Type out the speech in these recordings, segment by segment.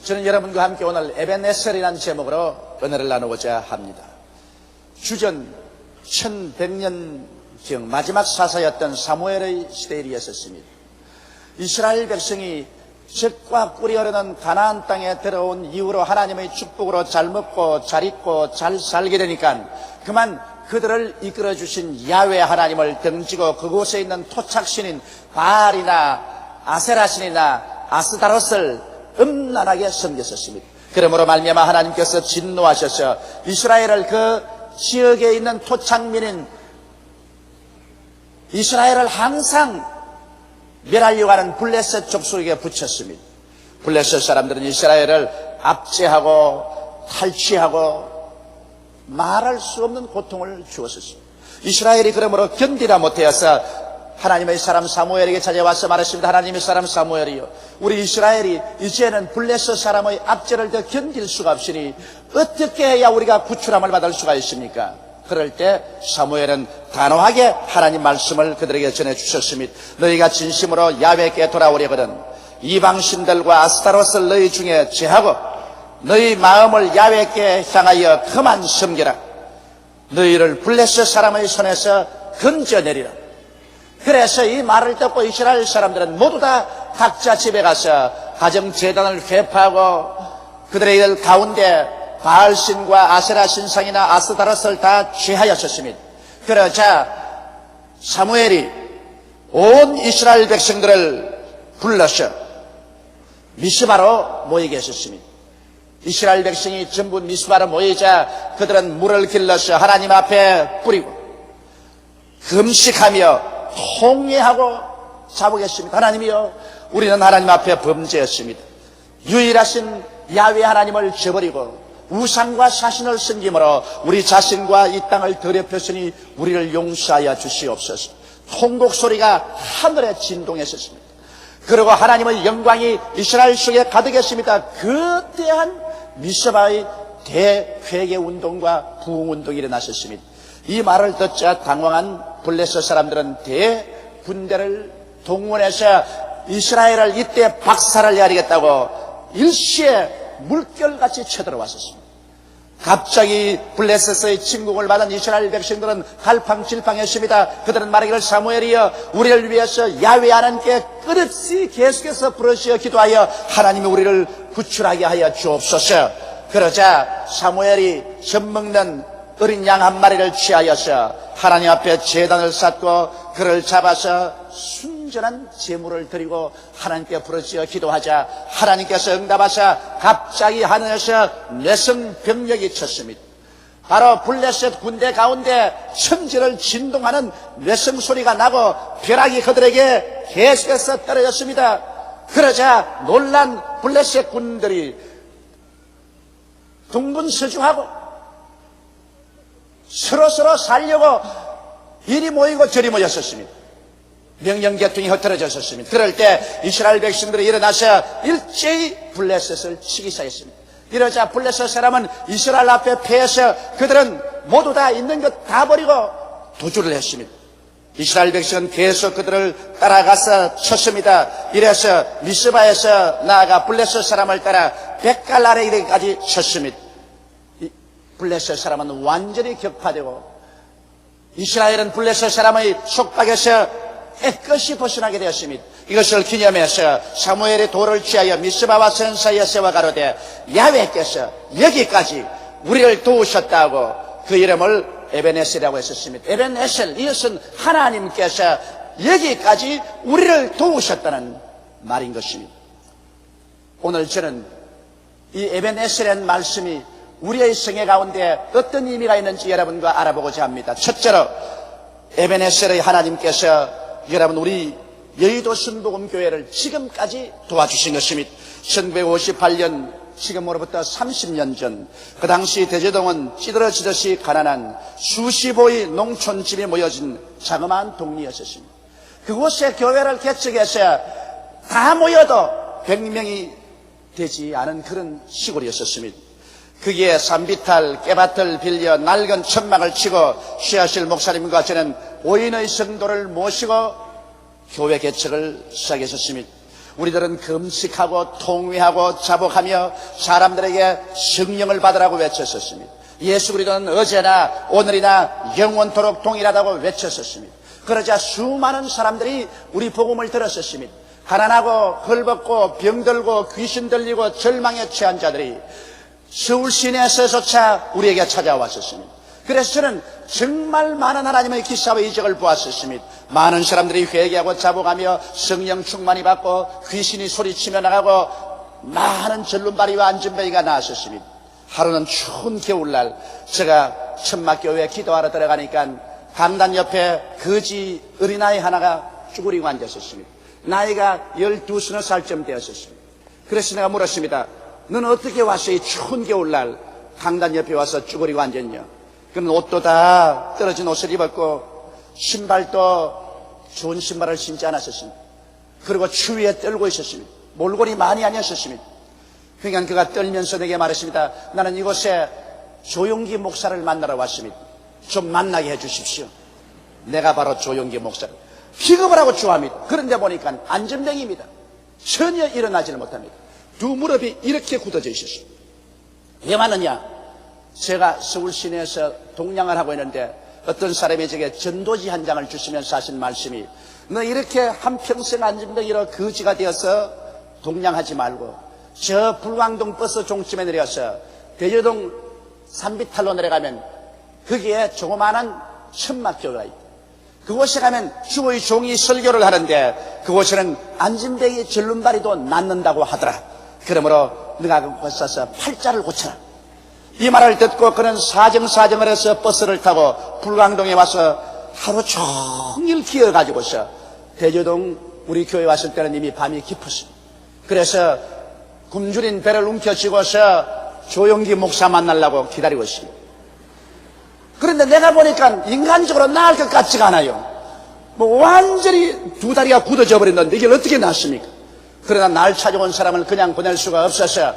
저는 여러분과 함께 오늘 에벤에셀이라는 제목으로 은혜를 나누고자 합니다. 주전 1100년경 마지막 사사였던 사무엘의 시대에 있었습니다. 이스라엘 백성이 젖과 꿀이 흐르는 가나안 땅에 들어온 이후로 하나님의 축복으로 잘 먹고 잘 입고 잘 살게 되니까 그만 그들을 이끌어주신 야훼 하나님을 등지고 그곳에 있는 토착신인 바알이나 아세라신이나 아스다롯을 음란하게 섬겼었습니다. 그러므로 말미암아 하나님께서 진노하셔서 이스라엘을 그 지역에 있는 토착민인 이스라엘을 항상 멸하려고 하는 블레셋 족속에게 붙였습니다. 블레셋 사람들은 이스라엘을 압제하고 탈취하고 말할 수 없는 고통을 주었습니다. 이스라엘이 그러므로 견디다 못하여서 하나님의 사람 사무엘에게 찾아와서 말했습니다. 하나님의 사람 사무엘이요, 우리 이스라엘이 이제는 블레셋 사람의 압제를 더 견딜 수가 없으니 어떻게 해야 우리가 구출함을 받을 수가 있습니까? 그럴 때 사무엘은 단호하게 하나님 말씀을 그들에게 전해주셨습니다. 너희가 진심으로 야훼께 돌아오려거든 이방신들과 아스타롯을 너희 중에 제하고 너희 마음을 야훼께 향하여 그만 섬기라. 너희를 블레셋 사람의 손에서 건져내리라. 그래서 이 말을 듣고 이스라엘 사람들은 모두 다 각자 집에 가서 가정제단을 회파하고 그들의 가운데 바알신과 아세라 신상이나 아스다롯을 다 취하였습니다. 그러자 사무엘이 온 이스라엘 백성들을 불러서 미스바로 모이게 했습니다. 이스라엘 백성이 전부 미스바로 모이자 그들은 물을 길러서 하나님 앞에 뿌리고 금식하며 통회하고 자복했습니다. 하나님이여, 우리는 하나님 앞에 범죄했습니다. 유일하신 야훼 하나님을 저버리고 우상과 사신을 섬김으로 우리 자신과 이 땅을 더럽혔으니 우리를 용서하여 주시옵소서. 통곡 소리가 하늘에 진동했었습니다. 그리고 하나님의 영광이 이스라엘 속에 가득했습니다. 거대한 미스바의 대회개 운동과 부흥 운동이 일어났었습니다. 이 말을 듣자 당황한 블레셋 사람들은 대군대를 동원해서 이스라엘을 이때 박살을 내리겠다고 일시에 물결같이 쳐들어왔었습니다. 갑자기 블레셋의 침공을 받은 이스라엘 백성들은 갈팡질팡했습니다. 그들은 말하기를 사무엘이여, 우리를 위해서 야훼 하나님께 끝없이 계속해서 부르시어 기도하여 하나님이 우리를 구출하게 하여 주옵소서. 그러자 사무엘이 젖먹는 어린 양 한 마리를 취하여서 하나님 앞에 제단을 쌓고 그를 잡아서 순전한 제물을 드리고 하나님께 부르짖어 기도하자 하나님께서 응답하사 갑자기 하늘에서 내성병력이 쳤습니다. 바로 블레셋 군대 가운데 천지를 진동하는 내성 소리가 나고 벼락이 그들에게 계속해서 떨어졌습니다. 그러자 놀란 블레셋 군들이 동분서주하고 서로 살려고 이리 모이고 저리 모였었습니다. 명령계통이 흩어졌었습니다. 그럴 때 이스라엘 백성들이 일어나서 일제히 블레셋을 치기 시작했습니다. 이러자 블레셋 사람은 이스라엘 앞에 패해서 그들은 모두 다 있는 것 다 버리고 도주를 했습니다. 이스라엘 백성은 계속 그들을 따라가서 쳤습니다. 이래서 미스바에서 나아가 블레셋 사람을 따라 벳갈아레까지 쳤습니다. 블레셋 사람은 완전히 격파되고 이스라엘은 블레셋 사람의 속박에서 깨끗이 벗어나게 되었습니다. 이것을 기념해서 사무엘의 돌을 취하여 미스바와 선 사이에 세워 가로되 야훼께서 여기까지 우리를 도우셨다고 그 이름을 에벤에셀이라고 했었습니다. 에벤에셀, 이것은 하나님께서 여기까지 우리를 도우셨다는 말인 것입니다. 오늘 저는 이 에벤에셀이라는 말씀이 우리의 생애 가운데 어떤 의미가 있는지 여러분과 알아보고자 합니다. 첫째로 에벤에셀의 하나님께서 여러분 우리 여의도 순복음교회를 지금까지 도와주신 것입니다. 1958년 지금으로부터 30년 전 그 당시 대제동은 찌들어지듯이 가난한 수십호의 농촌집이 모여진 자그마한 동리였습니다. 그곳에 교회를 개척해서 다 모여도 100명이 되지 않은 그런 시골이었습니다. 거기에 산비탈, 깨밭을 빌려 낡은 천막을 치고 쉬하실 목사님과 저는 5인의 성도를 모시고 교회 개척을 시작했었습니다. 우리들은 금식하고 통회하고 자복하며 사람들에게 성령을 받으라고 외쳤었습니다. 예수 그리스도는 어제나 오늘이나 영원토록 동일하다고 외쳤었습니다. 그러자 수많은 사람들이 우리 복음을 들었었습니다. 가난하고 헐벗고 병들고 귀신 들리고 절망에 처한 자들이 서울 시내에서조차 우리에게 찾아왔었습니다. 그래서 저는 정말 많은 하나님의 기사와 이적을 보았었습니다. 많은 사람들이 회개하고 자복하며 성령 충만히 받고 귀신이 소리치며 나가고 많은 절름발이와 안전뱅이가 나왔었습니다. 하루는 추운 겨울날 제가 천막교회에 기도하러 들어가니까 강단 옆에 거지 어린아이 하나가 쭈그리고 앉았었습니다. 나이가 12-13살쯤 되었었습니다. 그래서 내가 물었습니다. 너는 어떻게 왔어? 이 추운 겨울날 강단 옆에 와서 쭈그리고 앉았냐? 그는 옷도 다 떨어진 옷을 입었고 신발도 좋은 신발을 신지 않았었습니다. 그리고 추위에 떨고 있었습니다. 몰골이 많이 아니었습니다. 그러니까 그가 떨면서 내게 말했습니다. 나는 이곳에 조용기 목사를 만나러 왔습니다. 좀 만나게 해주십시오. 내가 바로 조용기 목사를 피급을 하고 좋아합니다. 그런데 보니까 안전뱅이입니다. 전혀 일어나지를 못합니다. 두 무릎이 이렇게 굳어져 있었습니다. 왜 왔느냐? 제가 서울 시내에서 동량을 하고 있는데 어떤 사람이 제게 전도지 한 장을 주시면서 하신 말씀이 너 이렇게 한평생 안전뱅이로 거지가 되어서 동량하지 말고 저 불광동 버스 종점에 내려서 대저동 산비탈로 내려가면 거기에 조그마한 천막교회가 있다. 그곳에 가면 주의 종이 설교를 하는데 그곳에는 안전뱅이 절름발이도 낫는다고 하더라. 그러므로 너가 그곳에 가서 팔자를 고쳐라. 이 말을 듣고 그는 사정사정을 해서 버스를 타고 불광동에 와서 하루 종일 기어가지고서 대저동 우리 교회 왔을 때는 이미 밤이 깊었습니다. 그래서 굶주린 배를 움켜쥐고서 조용기 목사 만나려고 기다리고 있습니다. 그런데 내가 보니까 인간적으로 나을 것 같지가 않아요. 뭐 완전히 두 다리가 굳어져 버렸는데 이게 어떻게 낫습니까? 그러나 날 찾아온 사람을 그냥 보낼 수가 없어서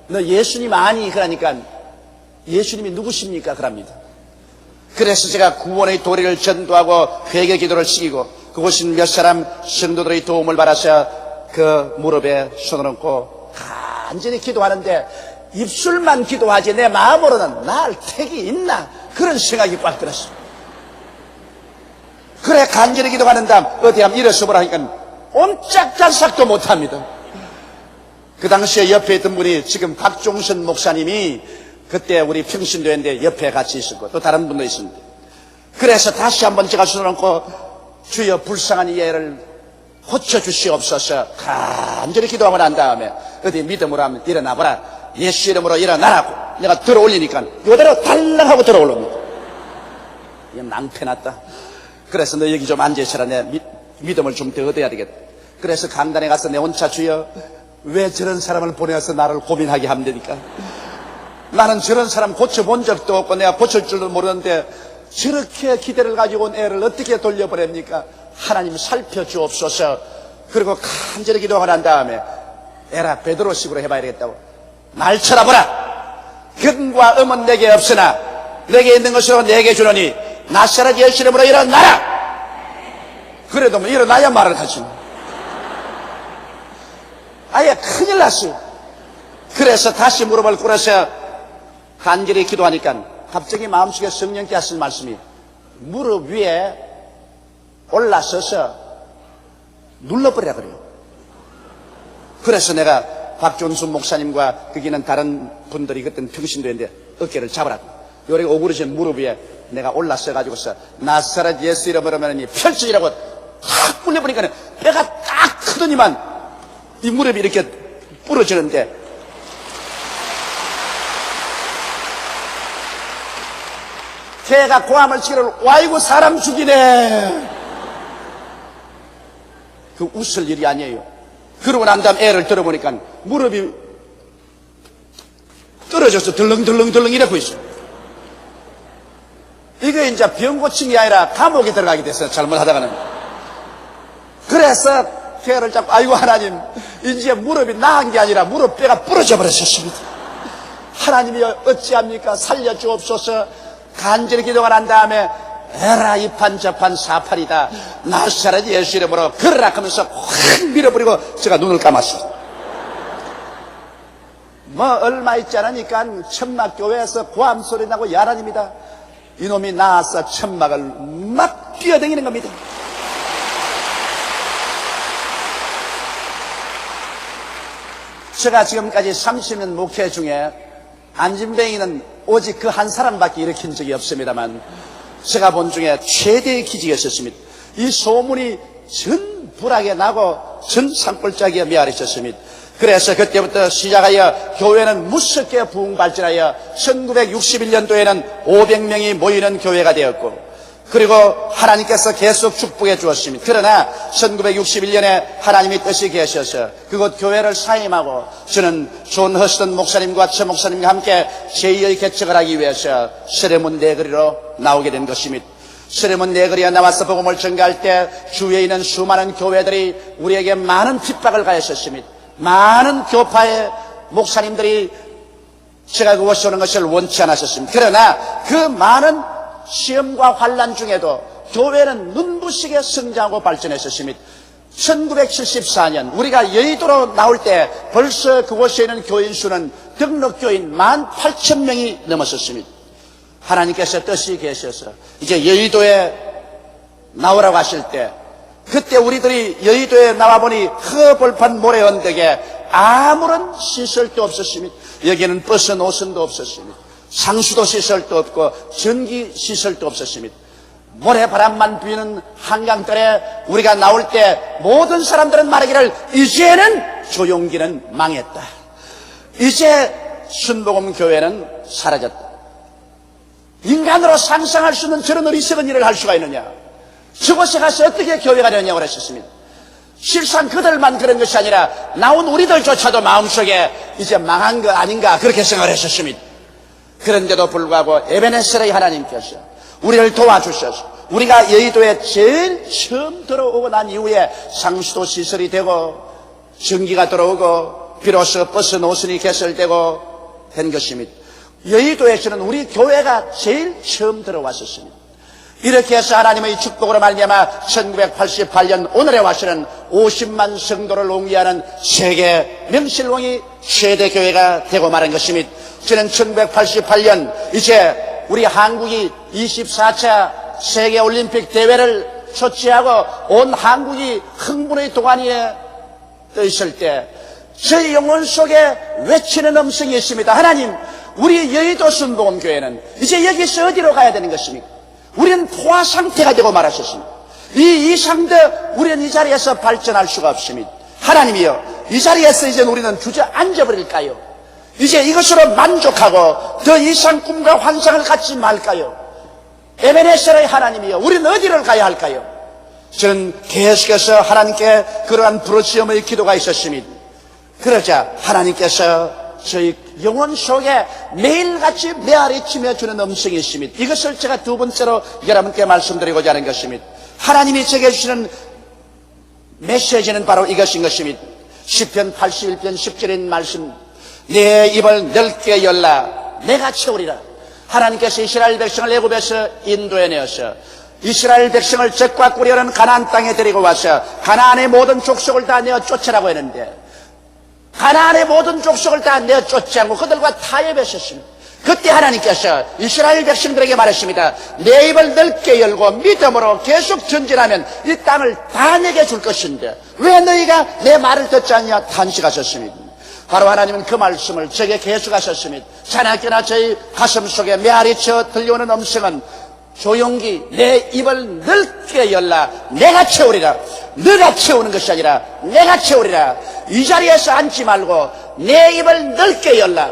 너 예수님 아니? 그러니까 예수님이 누구십니까? 그럽니다. 그래서 제가 구원의 도리를 전도하고 회개 기도를 시키고 그곳은 몇 사람 성도들의 도움을 받아서 그 무릎에 손을 얹고 간절히 기도하는데 입술만 기도하지 내 마음으로는 날 택이 있나? 그런 생각이 꽉 들었어요. 그래 간절히 기도하는 다음 어디 한번 일어서 보라 하니까 옴짝달싹도 못합니다. 그 당시에 옆에 있던 분이 지금 박종선 목사님이 그때 우리 평신도였는데 옆에 같이 있었고 또 다른 분도 있습니다. 그래서 다시 한번 제가 손을 얹고 주여 불쌍한 이 애를 고쳐주시옵소서 간절히 기도하고 난 다음에 어디 믿음으로 하면 일어나보라. 예수 이름으로 일어나라고 내가 들어 올리니까 이대로 달랑하고 들어 올라옵니다. 이게 낭패났다. 그래서 너 여기 좀 앉아있어라. 내 믿음을 좀 더 얻어야 되겠다. 그래서 강단에 가서 내 혼자 주여 왜 저런 사람을 보내서 나를 고민하게 하면 되니까 나는 저런 사람 고쳐본 적도 없고 내가 고칠 줄도 모르는데 저렇게 기대를 가지고 온 애를 어떻게 돌려보냅니까? 하나님 살펴주옵소서. 그리고 간절히 기도하고 난 다음에 에라 베드로식으로 해봐야 되겠다고 날 쳐다보라. 근과 음은 내게 없으나 내게 있는 것으로 내게 주노니 나사렛 예수 이름으로 일어나라. 그래도 뭐 일어나야 말을 하지. 아예 큰일 났어요. 그래서 다시 무릎을 꿇어서 간절히 기도하니까 갑자기 마음속에 성령께 하신 말씀이 무릎 위에 올라서서 눌러버리라 그래요. 그래서 내가 박존순 목사님과 거기는 다른 분들이 그때는 평신도였는데 어깨를 잡으라. 요리 오그러진 무릎 위에 내가 올라서가지고서 나사렛 예수 이름으로 하면 펼쳐지라고 탁 불려보니까 배가 딱 크더니만 이 무릎이 이렇게 부러지는데 개가 고함을 치기를 와이고 사람 죽이네. 그 웃을 일이 아니에요. 그러고 난 다음 애를 들어보니까 무릎이 떨어져서 덜렁덜렁 이러고 있어요. 이게 이제 병 고침이 아니라 감옥에 들어가게 됐어요. 잘못하다가는. 그래서 개를 잡고 아이고 하나님 이제 무릎이 나은 게 아니라 무릎 뼈가 부러져 버렸습니다. 하나님이 어찌합니까? 살려주옵소서. 간절히 기도가 난 다음에 에라 이판 저판 사팔이다. 나사렛 예수 이름으로 걸으라 하면서 확 밀어버리고 제가 눈을 감았습니다. 뭐 얼마 있지 않으니까 천막교회에서 고함 소리 나고 야란입니다. 이놈이 나와서 천막을 막 뛰어다니는 겁니다. 제가 지금까지 30년 목회 중에 안진뱅이는 오직 그 한 사람밖에 일으킨 적이 없습니다만 제가 본 중에 최대의 기적이었습니다. 이 소문이 전 불하게 나고 전 산골짜기에 메아리쳤습니다. 그래서 그때부터 시작하여 교회는 무섭게 부흥발전하여 1961년도에는 500명이 모이는 교회가 되었고, 그리고 하나님께서 계속 축복해 주었습니다. 그러나 1961년에 하나님이 뜻이 계셔서 그곳 교회를 사임하고 저는 존 허스턴 목사님과 최 목사님과 함께 제2의 개척을 하기 위해서 세레몬 네거리로 나오게 된 것입니다. 세레몬 네거리에 나와서 복음을 전가할 때 주위에 있는 수많은 교회들이 우리에게 많은 핍박을 가했었습니다. 많은 교파의 목사님들이 제가 그곳에 오는 것을 원치 않았었습니다. 그러나 그 많은 시험과 환난 중에도 교회는 눈부시게 성장하고 발전했었습니다. 1974년 우리가 여의도로 나올 때 벌써 그곳에 있는 교인 수는 등록 교인 18,000명이 넘었었습니다. 하나님께서 뜻이 계셔서 이제 여의도에 나오라고 하실 때, 그때 우리들이 여의도에 나와보니 허벌판 모래 언덕에 아무런 시설도 없었습니다. 여기는 버스 노선도 없었습니다. 상수도 시설도 없고 전기 시설도 없었습니다. 모래바람만 부는 한강들에 우리가 나올 때 모든 사람들은 말하기를 이제는 조용기는 망했다. 이제 순복음 교회는 사라졌다. 인간으로 상상할 수 있는 저런 어리석은 일을 할 수가 있느냐. 저곳에 가서 어떻게 교회가 되느냐고 그랬었습니다. 실상 그들만 그런 것이 아니라 나온 우리들조차도 마음속에 이제 망한 거 아닌가 그렇게 생각을 했었습니다. 그런데도 불구하고 에베네셀의 하나님께서 우리를 도와주셔서 우리가 여의도에 제일 처음 들어오고 난 이후에 상수도 시설이 되고 전기가 들어오고 비로소 버스 노선이 개설되고 된 것입니다. 여의도에서는 우리 교회가 제일 처음 들어왔었습니다. 이렇게 해서 하나님의 축복으로 말미암아 1988년 오늘에 와서는 50만 성도를 옹기하는 세계 명실공히 최대 교회가 되고 말한 것입니다. 저는 1988년 이제 우리 한국이 24차 세계올림픽 대회를 초치하고 온 한국이 흥분의 도가니에 떠 있을 때 저희 영혼 속에 외치는 음성이 있습니다. 하나님, 우리 여의도 순복음교회는 이제 여기서 어디로 가야 되는 것입니까? 우리는 포화 상태가 되고 말하셨습니다. 이 이상도 우리는 이 자리에서 발전할 수가 없습니다. 하나님이여, 이 자리에서 이제 우리는 주저앉아 버릴까요? 이제 이것으로 만족하고 더 이상 꿈과 환상을 갖지 말까요? 에베네셀의 하나님이여, 우리는 어디를 가야 할까요? 저는 계속해서 하나님께 그러한 부르짖음의 기도가 있었습니다. 그러자 하나님께서 저희 영혼 속에 매일같이 메아리치며 주는 음성이 있습니다. 이것을 제가 두 번째로 여러분께 말씀드리고자 하는 것입니다. 하나님이 제게 주시는 메시지는 바로 이것인 것입니다. 시편 81편 10절인 말씀, 내 입을 넓게 열라 내가 채우리라. 하나님께서 이스라엘 백성을 애굽에서 인도해내어서 이스라엘 백성을 적과 꿀이라는 가나안 땅에 데리고 와서 가나안의 모든 족속을 다 내어 쫓으라고 했는데 가나안의 모든 족속을 다 내어 쫓지 않고 그들과 타협했었습니다. 그때 하나님께서 이스라엘 백성들에게 말했습니다. 내 입을 넓게 열고 믿음으로 계속 전진하면 이 땅을 다 내게 줄 것인데 왜 너희가 내 말을 듣지 않냐 탄식하셨습니다. 바로 하나님은 그 말씀을 제게 계속하셨습니다. 자나깨나 저희 가슴 속에 메아리쳐 들려오는 음성은 조용히 내 입을 넓게 열라 내가 채우리라. 너가 채우는 것이 아니라 내가 채우리라. 이 자리에서 앉지 말고 내 입을 넓게 열라.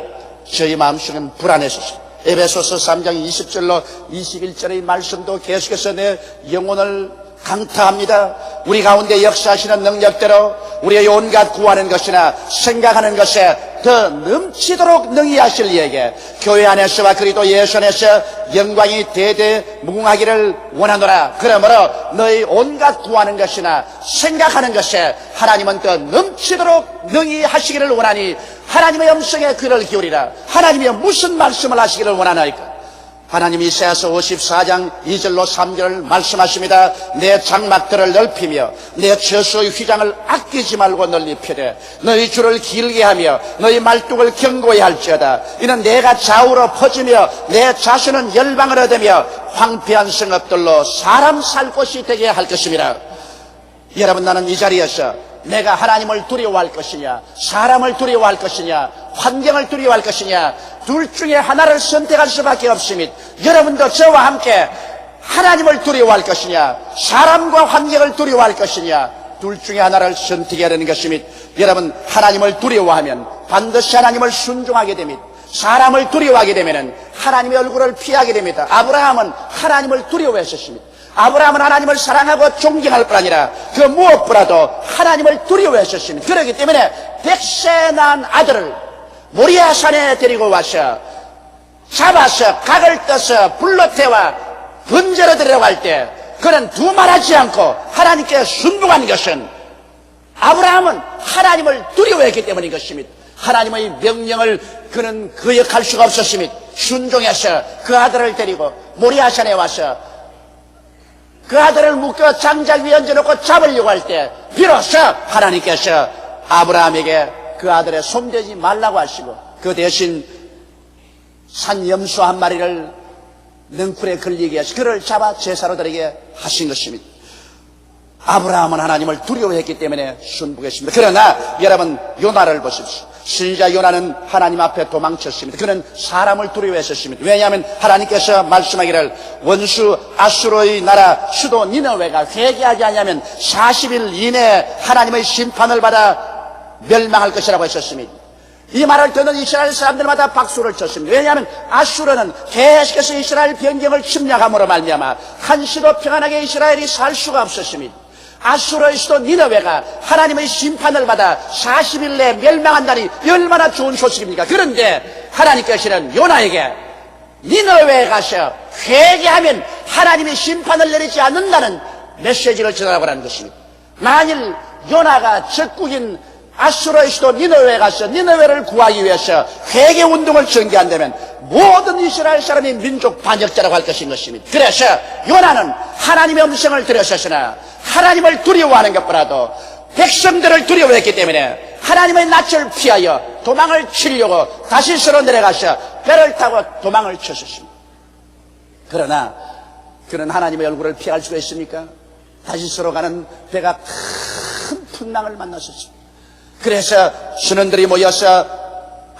저희 마음속은 불안했었습니다. 에베소서 3장 20절로 21절의 말씀도 계속해서 내 영혼을 강타합니다. 우리 가운데 역사하시는 능력대로 우리의 온갖 구하는 것이나 생각하는 것에 더 넘치도록 능히 하실 이에게 교회 안에서와 그리스도 예수 안에서 영광이 대대무궁하기를 원하노라. 그러므로 너희 온갖 구하는 것이나 생각하는 것에 하나님은 더 넘치도록 능히 하시기를 원하니 하나님의 음성에 귀를 기울이라. 하나님이 무슨 말씀을 하시기를 원하나이까? 하나님이 이사야서 54장 2절로 3절을 말씀하십니다. 내 장막들을 넓히며 내 처소의 휘장을 아끼지 말고 널리 펴되 너희 줄을 길게 하며 너희 말뚝을 견고히 할지어다. 이는 내가 좌우로 퍼지며 내 자손은 열방을 얻으며 황폐한 성읍들로 사람 살 곳이 되게 할 것입니다. 여러분, 나는 이 자리에서 내가 하나님을 두려워할 것이냐, 사람을 두려워할 것이냐, 환경을 두려워할 것이냐, 둘 중에 하나를 선택할 수밖에 없습니다. 여러분도 저와 함께 하나님을 두려워할 것이냐, 사람과 환경을 두려워할 것이냐, 둘 중에 하나를 선택해야 되는 것입니다. 여러분, 하나님을 두려워하면 반드시 하나님을 순종하게 됩니다. 사람을 두려워하게 되면 하나님의 얼굴을 피하게 됩니다. 아브라함은 하나님을 두려워했었습니다. 아브라함은 하나님을 사랑하고 존경할 뿐 아니라 그 무엇보다도 하나님을 두려워했었습니다. 그렇기 때문에 100세 낳은 아들을 모리아 산에 데리고 와서 잡아서 각을 떠서 불로 태워 번제로 데려갈 때 그는 두말하지 않고 하나님께 순종한 것은 아브라함은 하나님을 두려워했기 때문인 것입니다. 하나님의 명령을 그는 거역할 수가 없었습니다. 순종해서 그 아들을 데리고 모리아 산에 와서 그 아들을 묶어 장작 위에 얹어놓고 잡으려고 할 때 비로소 하나님께서 아브라함에게 그 아들의 손대지 말라고 하시고 그 대신 산염소 한 마리를 넝쿨에 걸리게 해서 그를 잡아 제사로 드리게 하신 것입니다. 아브라함은 하나님을 두려워했기 때문에 순복했습니다. 그러나 여러분, 요나를 보십시오. 선지자 요나는 하나님 앞에 도망쳤습니다. 그는 사람을 두려워했었습니다. 왜냐하면 하나님께서 말씀하기를 원수 아수르의 나라 수도 니느웨가 회개하지 않으면 40일 이내에 하나님의 심판을 받아 멸망할 것이라고 했었습니다. 이 말을 듣는 이스라엘 사람들마다 박수를 쳤습니다. 왜냐하면 아수르는 계속해서 이스라엘 변경을 침략함으로 말미암아 한시도 평안하게 이스라엘이 살 수가 없었습니다. 아수르의 수도 니느웨가 하나님의 심판을 받아 40일 내에 멸망한다니 얼마나 좋은 소식입니까? 그런데 하나님께서는 요나에게 니느웨에 가서 회개하면 하나님의 심판을 내리지 않는다는 메시지를 전하라고 하는 것입니다. 만일 요나가 적국인 아수르의 수도 니느웨에 가서 니느웨를 구하기 위해서 회개 운동을 전개한다면 모든 이스라엘 사람이 민족 반역자라고 할 것인 것입니다. 그래서 요나는 하나님의 음성을 들었으나 하나님을 두려워하는 것보다도 백성들을 두려워했기 때문에 하나님의 낯을 피하여 도망을 치려고 다시스로 내려가서 배를 타고 도망을 쳤었습니다. 그러나 그는 하나님의 얼굴을 피할 수가 있습니까? 다시스로 가는 배가 큰 풍랑을 만났었습니다. 그래서 신원들이 모여서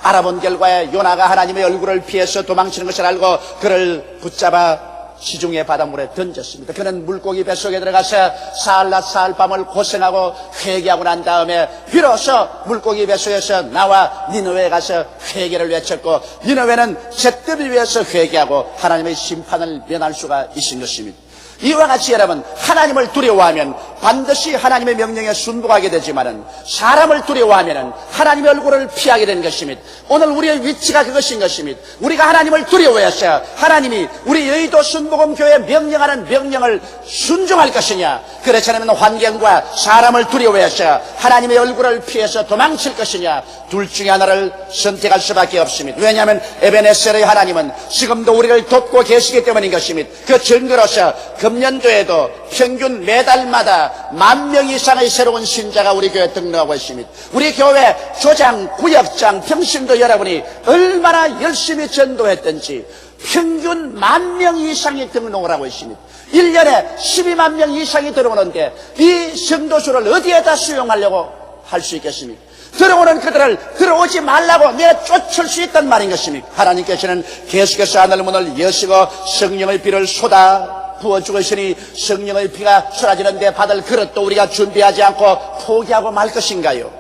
알아본 결과에 요나가 하나님의 얼굴을 피해서 도망치는 것을 알고 그를 붙잡아 시중의 바닷물에 던졌습니다. 그는 물고기 뱃속에 들어가서 사흘낮 사흘밤을 고생하고 회개하고 난 다음에 비로소 물고기 뱃속에서 나와 니느웨에 가서 회개를 외쳤고 니느웨는 잿더미 위에서 회개하고 하나님의 심판을 면할 수가 있은 것입니다. 이와 같이 여러분, 하나님을 두려워하면 반드시 하나님의 명령에 순복하게 되지만은 사람을 두려워하면은 하나님의 얼굴을 피하게 되는 것입니다. 오늘 우리의 위치가 그것인 것입니다. 우리가 하나님을 두려워해서 하나님이 우리 여의도 순복음교회 명령하는 명령을 순종할 것이냐, 그렇지 않으면 환경과 사람을 두려워해서 하나님의 얼굴을 피해서 도망칠 것이냐, 둘 중에 하나를 선택할 수밖에 없습니다. 왜냐하면 에베네셀의 하나님은 지금도 우리를 돕고 계시기 때문인 것입니다. 그 증거로서 금년도에도 평균 매달마다 10,000명 이상의 새로운 신자가 우리 교회에 등록하고 있습니다. 우리 교회 조장, 구역장, 평신도 여러분이 얼마나 열심히 전도했던지 평균 10,000명 이상이 등록을 하고 있습니다. 1년에 12만 명 이상이 들어오는데 이 성도수를 어디에다 수용하려고 할 수 있겠습니까? 들어오는 그들을 들어오지 말라고 내쫓을 수 있단 말인 것입니까? 하나님께서는 계속해서 하늘 문을 여시고 성령의 비를 쏟아 부어주고 있으니 성령의 피가 쏟아지는데 받을 그릇도 우리가 준비하지 않고 포기하고 말 것인가요?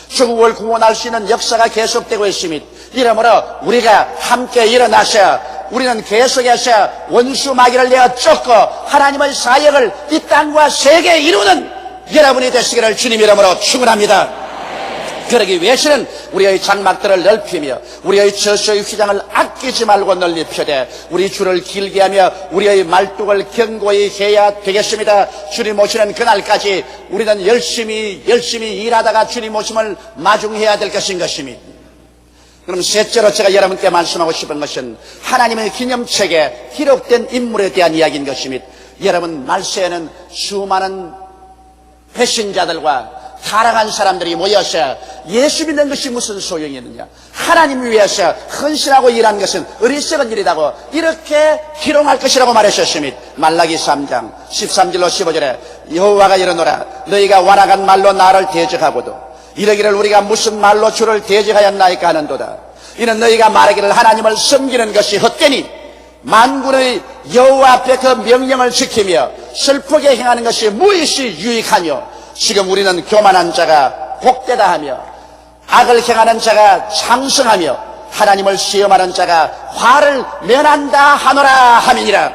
조국을 구원할 수 있는 역사가 계속되고 있습니다. 이러므로 우리가 함께 일어나서 우리는 계속해서 원수 마귀를 내어 쫓고 하나님의 사역을 이 땅과 세계에 이루는 여러분이 되시기를 주님 이름으로 축원합니다. 그러기 위해서는 우리의 장막들을 넓히며 우리의 처소의 휘장을 아끼지 말고 널리 펴되 우리 줄을 길게 하며 우리의 말뚝을 견고히 해야 되겠습니다. 주님 오시는 그날까지 우리는 열심히 일하다가 주님 오심을 마중해야 될 것인 것입니다. 그럼 셋째로 제가 여러분께 말씀하고 싶은 것은 하나님의 기념책에 기록된 인물에 대한 이야기인 것입니다. 여러분, 말세에는 수많은 배신자들과 타락한 사람들이 모여서 예수 믿는 것이 무슨 소용이 있느냐, 하나님 위해서 헌신하고 일한 것은 어리석은 일이라고 이렇게 기록할 것이라고 말하셨습니다. 말라기 3장 13절로 15절에 여호와가 이르노라, 너희가 완악한 말로 나를 대적하고도 이러기를 우리가 무슨 말로 주를 대적하였나이까 하는도다. 이는 너희가 말하기를 하나님을 섬기는 것이 헛되니 만군의 여호와 앞에 그 명령을 지키며 슬프게 행하는 것이 무엇이 유익하뇨. 지금 우리는 교만한 자가 복되다 하며 악을 행하는 자가 장성하며 하나님을 시험하는 자가 화를 면한다 하노라 함이니라.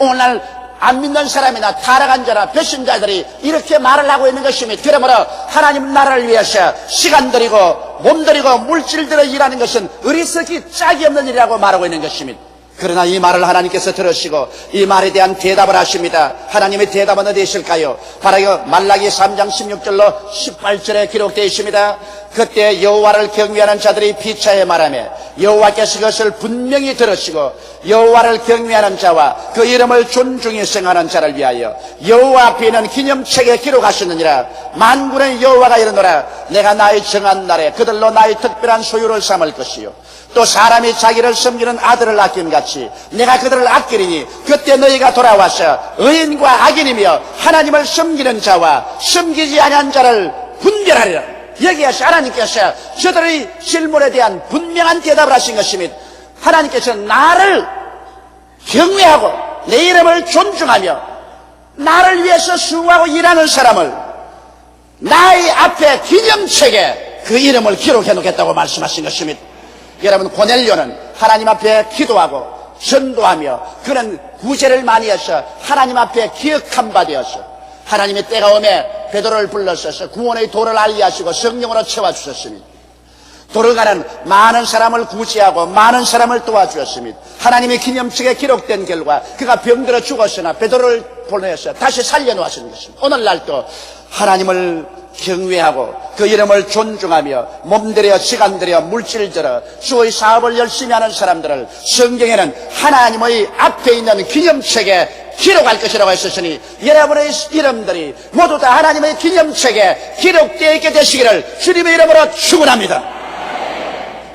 오늘날 안 믿는 사람이나 타락한 자나 배신자들이 이렇게 말을 하고 있는 것입니다. 그러므로 하나님 나라를 위해서 시간 들이고 몸 들이고 물질 들여 일하는 것은 어리석기 짝이 없는 일이라고 말하고 있는 것입니다. 그러나 이 말을 하나님께서 들으시고 이 말에 대한 대답을 하십니다. 하나님의 대답은 어디 있을까요? 바로 말라기 3장 16절로 18절에 기록되어 있습니다. 그때 여호와를 경외하는 자들이 피차에 말하며 여호와께서 그것을 분명히 들으시고 여호와를 경외하는 자와 그 이름을 존중히 생하는 자를 위하여 여호와 앞에 있는 기념책에 기록하셨느니라. 만군의 여호와가 이르노라, 내가 나의 정한 날에 그들로 나의 특별한 소유를 삼을 것이요 또 사람이 자기를 섬기는 아들을 아낌같이 내가 그들을 아끼리니 그때 너희가 돌아와서 의인과 악인이며 하나님을 섬기는 자와 섬기지 아니한 자를 분별하리라. 여기에서 하나님께서 저들의 질문에 대한 분명한 대답을 하신 것입니다. 하나님께서 나를 경외하고 내 이름을 존중하며 나를 위해서 수고하고 일하는 사람을 나의 앞에 기념책에 그 이름을 기록해 놓겠다고 말씀하신 것입니다. 여러분, 고넬료는 하나님 앞에 기도하고 전도하며 그는 구제를 많이 해서 하나님 앞에 기억한 바 되어서 하나님의 때가 오매 베드로를 불러서 구원의 도를 알리하시고 성령으로 채워주셨습니다. 도르가는 많은 사람을 구제하고 많은 사람을 도와주었습니다. 하나님의 기념책에 기록된 결과 그가 병들어 죽었으나 베드로를 보내서 다시 살려놓으시는 것입니다. 오늘날도 하나님을 경외하고 그 이름을 존중하며 몸들여 시간들여 물질들여 주의 사업을 열심히 하는 사람들을 성경에는 하나님의 앞에 있는 기념책에 기록할 것이라고 했었으니 여러분의 이름들이 모두 다 하나님의 기념책에 기록되어 있게 되시기를 주님의 이름으로 축원합니다.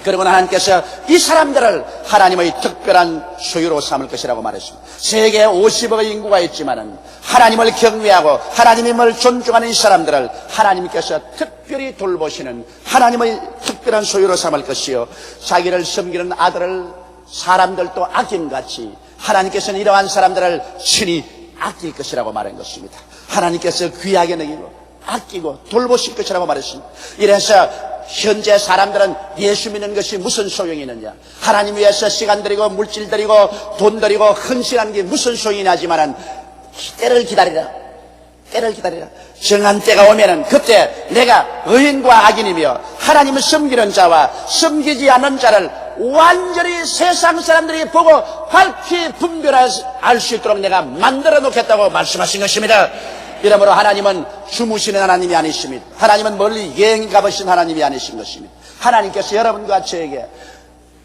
그리고 하나님께서 이 사람들을 하나님의 특별한 소유로 삼을 것이라고 말했습니다. 세계에 50억의 인구가 있지만은 하나님을 경외하고 하나님을 존중하는 이 사람들을 하나님께서 특별히 돌보시는 하나님의 특별한 소유로 삼을 것이요 자기를 섬기는 아들을 사람들도 아낌같이 하나님께서는 이러한 사람들을 친히 아낄 것이라고 말한 것입니다. 하나님께서 귀하게 여기고 아끼고 돌보실 것이라고 말했습니다. 이래서 현재 사람들은 예수 믿는 것이 무슨 소용이 있느냐, 하나님 위해서 시간 들이고 물질 들이고 돈 들이고 헌신하는 게 무슨 소용이 나지만은 때를 기다리라. 정한 때가 오면은 그때 내가 의인과 악인이며 하나님을 섬기는 자와 섬기지 않는 자를 완전히 세상 사람들이 보고 밝히 분별할 수 있도록 내가 만들어 놓겠다고 말씀하신 것입니다. 이러므로 하나님은 주무시는 하나님이 아니십니다. 하나님은 멀리 여행 가보신 하나님이 아니신 것입니다. 하나님께서 여러분과 저에게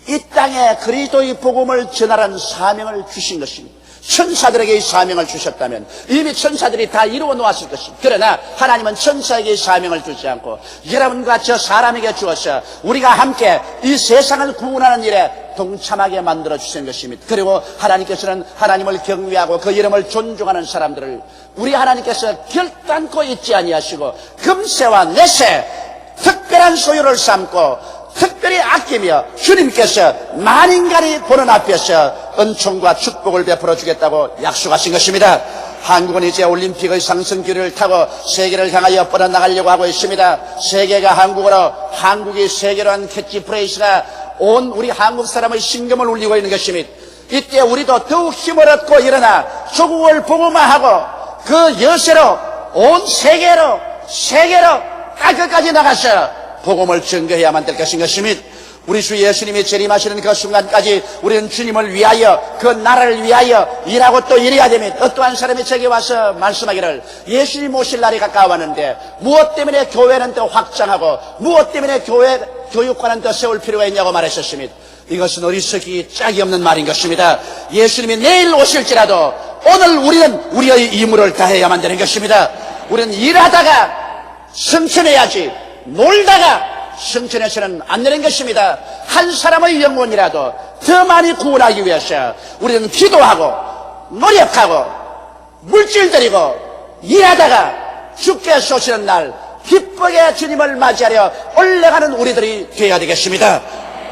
이 땅에 그리스도의 복음을 전하라는 사명을 주신 것입니다. 천사들에게 이 사명을 주셨다면 이미 천사들이 다 이루어 놓았을 것입니다. 그러나 하나님은 천사에게 이 사명을 주지 않고 여러분과 저 사람에게 주어서 우리가 함께 이 세상을 구원하는 일에 동참하게 만들어 주신 것입니다. 그리고 하나님께서는 하나님을 경외하고 그 이름을 존중하는 사람들을 우리 하나님께서 결단코 잊지 아니하시고 금세와 내세 특별한 소유를 삼고 특별히 아끼며 주님께서 만인간이 보는 앞에서 은총과 축복을 베풀어 주겠다고 약속하신 것입니다. 한국은 이제 올림픽의 상승기를 타고 세계를 향하여 뻗어나가려고 하고 있습니다. 세계가 한국으로, 한국이 세계로 한 캐치프레이즈가 온 우리 한국 사람의 심금을 울리고 있는 것입니다. 이때 우리도 더욱 힘을 얻고 일어나 조국을 복음화하고 그 여세로 온 세계로 땅끝까지 나가서 복음을 전거해야만 될 것인 것입니다. 우리 주 예수님이 재림하시는 그 순간까지 우리는 주님을 위하여 그 나라를 위하여 일하고 또 일해야 됩니다. 어떠한 사람이 제게 와서 말씀하기를 예수님 오실 날이 가까워왔는데 무엇 때문에 교회는 또 확장하고 무엇 때문에 교회 교육관은 더 세울 필요가 있냐고 말하셨습니다. 이것은 어리석기 짝이 없는 말인 것입니다. 예수님이 내일 오실지라도 오늘 우리는 우리의 임무를 다해야만 되는 것입니다. 우리는 일하다가 성천해야지 놀다가 성천해서는 안 되는 것입니다. 한 사람의 영혼이라도 더 많이 구원하기 위해서 우리는 기도하고 노력하고 물질 들이고 일하다가 주께 쏘시는 날 기쁘게 주님을 맞이하려 올라가는 우리들이 되어야 되겠습니다.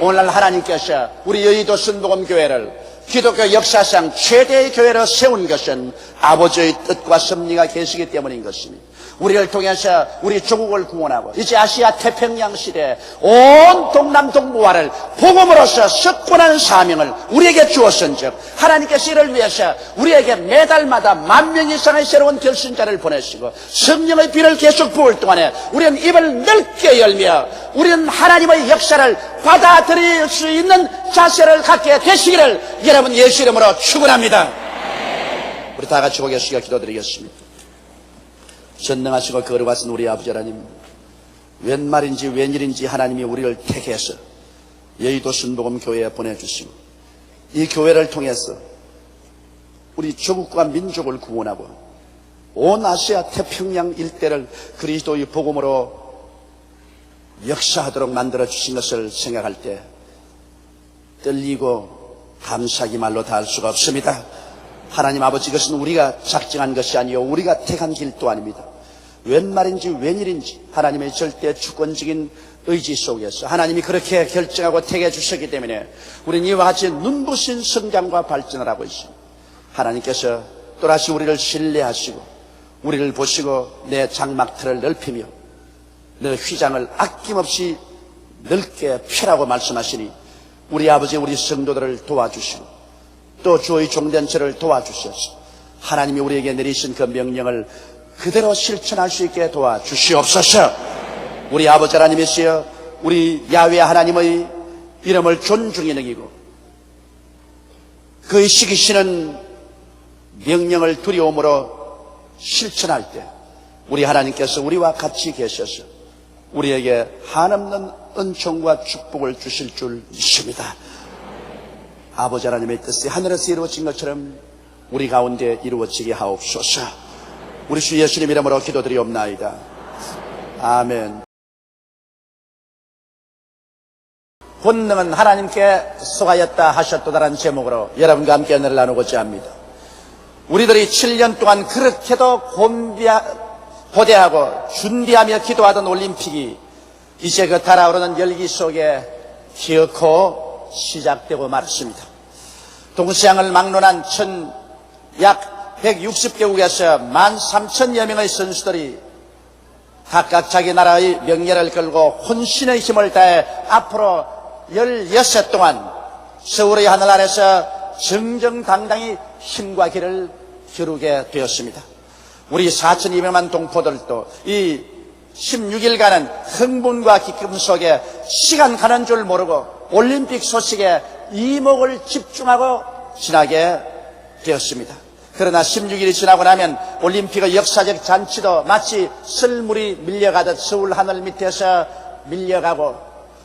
오늘날 하나님께서 우리 여의도 순복음교회를 기독교 역사상 최대의 교회로 세운 것은 아버지의 뜻과 섭리가 계시기 때문인 것입니다. 우리를 통해서 우리 조국을 구원하고 이제 아시아 태평양 시대에 온 동남 동부화를 복음으로서 석권하는 사명을 우리에게 주었은즉 하나님께서 이를 위해서 우리에게 매달마다 10,000명 이상의 새로운 결신자를 보내시고 성령의 비를 계속 부을 동안에 우리는 입을 넓게 열며 우리는 하나님의 역사를 받아들일 수 있는 자세를 갖게 되시기를 여러분 예수 이름으로 축원합니다. 우리 다 같이 고개 숙여 기도드리겠습니다. 전능하시고 거룩하신 우리 아버지 하나님, 웬 말인지 웬일인지 하나님이 우리를 택해서 여의도 순복음교회에 보내주시고 이 교회를 통해서 우리 조국과 민족을 구원하고 온 아시아 태평양 일대를 그리스도의 복음으로 역사하도록 만들어주신 것을 생각할 때 떨리고 감사하기 말로 다 할 수가 없습니다. 하나님 아버지, 이것은 우리가 작정한 것이 아니요 우리가 택한 길도 아닙니다. 웬 말인지 웬일인지 하나님의 절대 주권적인 의지 속에서 하나님이 그렇게 결정하고 택해 주셨기 때문에 우리는 이와 같이 눈부신 성장과 발전을 하고 있습니다. 하나님께서 또다시 우리를 신뢰하시고 우리를 보시고 내 장막틀을 넓히며 내 휘장을 아낌없이 넓게 펴라고 말씀하시니 우리 아버지 우리 성도들을 도와주시고 또 주의 종된 저를 도와주셔서 하나님이 우리에게 내리신 그 명령을 그대로 실천할 수 있게 도와주시옵소서. 우리 아버지 하나님이시여 우리 야훼 하나님의 이름을 존중히 여기고 그의 시키시는 명령을 두려움으로 실천할 때 우리 하나님께서 우리와 같이 계셔서 우리에게 한없는 은총과 축복을 주실 줄 믿습니다. 아버지 하나님의 뜻이 하늘에서 이루어진 것처럼 우리 가운데 이루어지게 하옵소서. 우리 주 예수님 이름으로 기도드리옵나이다. 아멘. 본능은 하나님께 속하였다 하셨도다라는 제목으로 여러분과 함께 은혜를 나누고자 합니다. 우리들이 7년 동안 그렇게도 고대하고 준비하며 기도하던 올림픽이 이제 그 달아오르는 열기 속에 기어코 시작되고 말았습니다. 동서양을 막론한 약 160개국에서 13,000여 명의 선수들이 각각 자기 나라의 명예를 걸고 혼신의 힘을 다해 앞으로 16해 동안 서울의 하늘 아래서 정정당당히 힘과 길을 겨루게 되었습니다. 우리 4,200만 동포들도 이 16일간은 흥분과 기쁨 속에 시간 가는 줄 모르고 올림픽 소식에 이목을 집중하고 지나게 되었습니다. 그러나 16일이 지나고 나면 올림픽의 역사적 잔치도 마치 썰물이 밀려가듯 서울 하늘 밑에서 밀려가고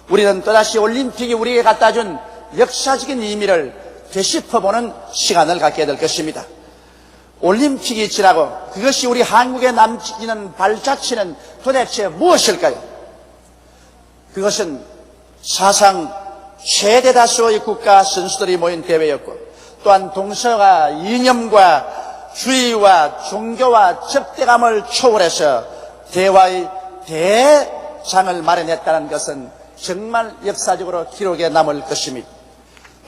우리는 또다시 올림픽이 우리에게 갖다 준 역사적인 의미를 되짚어보는 시간을 갖게 될 것입니다. 올림픽이 지나고 그것이 우리 한국에 남기는 발자취는 도대체 무엇일까요? 그것은 사상 최대 다수의 국가 선수들이 모인 대회였고 또한 동서가 이념과 주의와 종교와 적대감을 초월해서 대화의 대장을 마련했다는 것은 정말 역사적으로 기록에 남을 것입니다.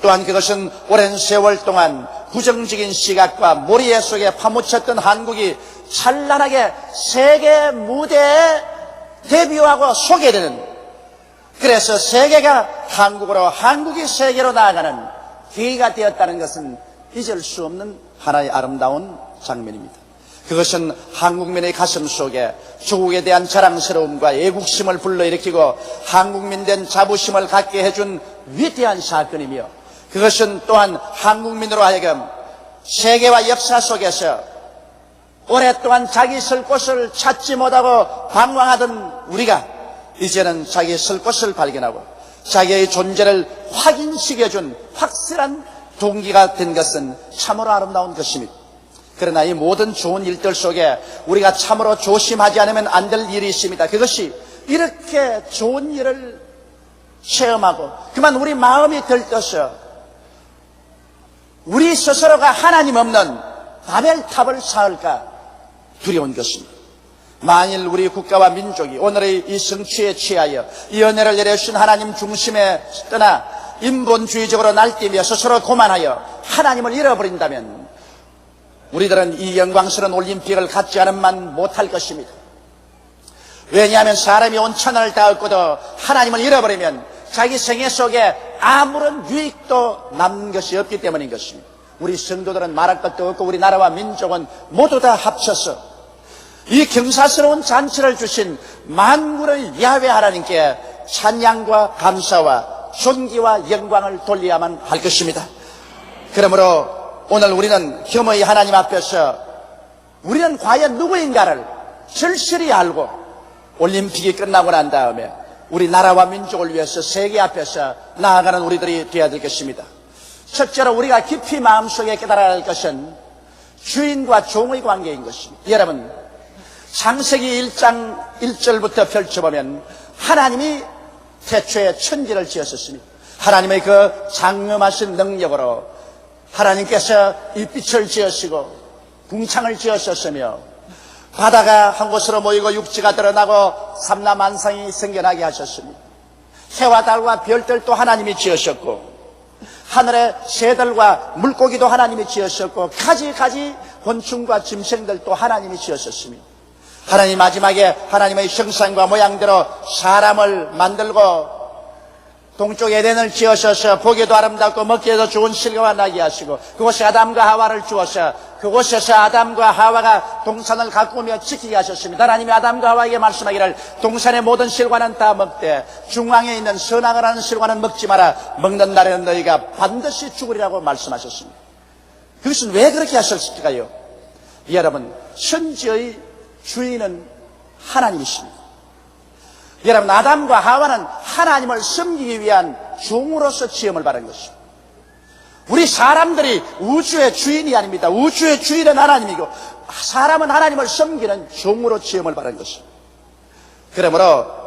또한 그것은 오랜 세월 동안 부정적인 시각과 모리에 속에 파묻혔던 한국이 찬란하게 세계 무대에 데뷔하고 소개되는, 그래서 세계가 한국으로, 한국이 세계로 나아가는 기회가 되었다는 것은 잊을 수 없는 하나의 아름다운 장면입니다. 그것은 한국민의 가슴 속에 조국에 대한 자랑스러움과 애국심을 불러일으키고 한국민된 자부심을 갖게 해준 위대한 사건이며, 그것은 또한 한국민으로 하여금 세계와 역사 속에서 오랫동안 자기 설 곳을 찾지 못하고 방황하던 우리가 이제는 자기의 설 곳을 발견하고 자기의 존재를 확인시켜준 확실한 동기가 된 것은 참으로 아름다운 것입니다. 그러나 이 모든 좋은 일들 속에 우리가 참으로 조심하지 않으면 안 될 일이 있습니다. 그것이 이렇게 좋은 일을 체험하고 그만 우리 마음이 들떠서 우리 스스로가 하나님 없는 바벨탑을 쌓을까 두려운 것입니다. 만일 우리 국가와 민족이 오늘의 이 성취에 취하여 이 은혜를 내려주신 하나님 중심에 떠나 인본주의적으로 날뛰며 스스로 고만하여 하나님을 잃어버린다면 우리들은 이 영광스러운 올림픽을 갖지 않으면 못할 것입니다. 왜냐하면 사람이 온 천하를 다 얻고도 하나님을 잃어버리면 자기 생애 속에 아무런 유익도 남는 것이 없기 때문인 것입니다. 우리 성도들은 말할 것도 없고 우리 나라와 민족은 모두 다 합쳐서 이 경사스러운 잔치를 주신 만군의 야훼 하나님께 찬양과 감사와 존귀와 영광을 돌려야만 할 것입니다. 그러므로 오늘 우리는 겸허히 하나님 앞에서 우리는 과연 누구인가를 절실히 알고 올림픽이 끝나고 난 다음에 우리 나라와 민족을 위해서 세계 앞에서 나아가는 우리들이 되어야 될 것입니다. 첫째로 우리가 깊이 마음속에 깨달아야 할 것은 주인과 종의 관계인 것입니다. 여러분, 창세기 1장 1절부터 펼쳐보면 하나님이 태초에 천지를 지었었습니다. 하나님의 그 장엄하신 능력으로 하나님께서 이 빛을 지으시고 궁창을 지으셨으며 바다가 한 곳으로 모이고 육지가 드러나고 삼라만상이 생겨나게 하셨습니다. 해와 달과 별들도 하나님이 지으셨고 하늘의 새들과 물고기도 하나님이 지으셨고 가지 곤충과 짐승들도 하나님이 지으셨습니다. 하나님 마지막에 하나님의 형상과 모양대로 사람을 만들고 동쪽 에덴을 지으셔서 보기에도 아름답고 먹기에도 좋은 실과가 나게 하시고 그곳에 아담과 하와를 주어서 그곳에서 아담과 하와가 동산을 가꾸며 지키게 하셨습니다. 하나님이 아담과 하와에게 말씀하기를 동산의 모든 실과는 다 먹되 중앙에 있는 선악을 하는 실과는 먹지 마라. 먹는 날에는 너희가 반드시 죽으리라고 말씀하셨습니다. 그것은 왜 그렇게 하셨을까요? 여러분, 천지의 주인은 하나님이십니다. 여러분, 아담과 하와는 하나님을 섬기기 위한 종으로서 지음을 받은 것입니다. 우리 사람들이 우주의 주인이 아닙니다. 우주의 주인은 하나님이고 사람은 하나님을 섬기는 종으로 지음을 받은 것입니다. 그러므로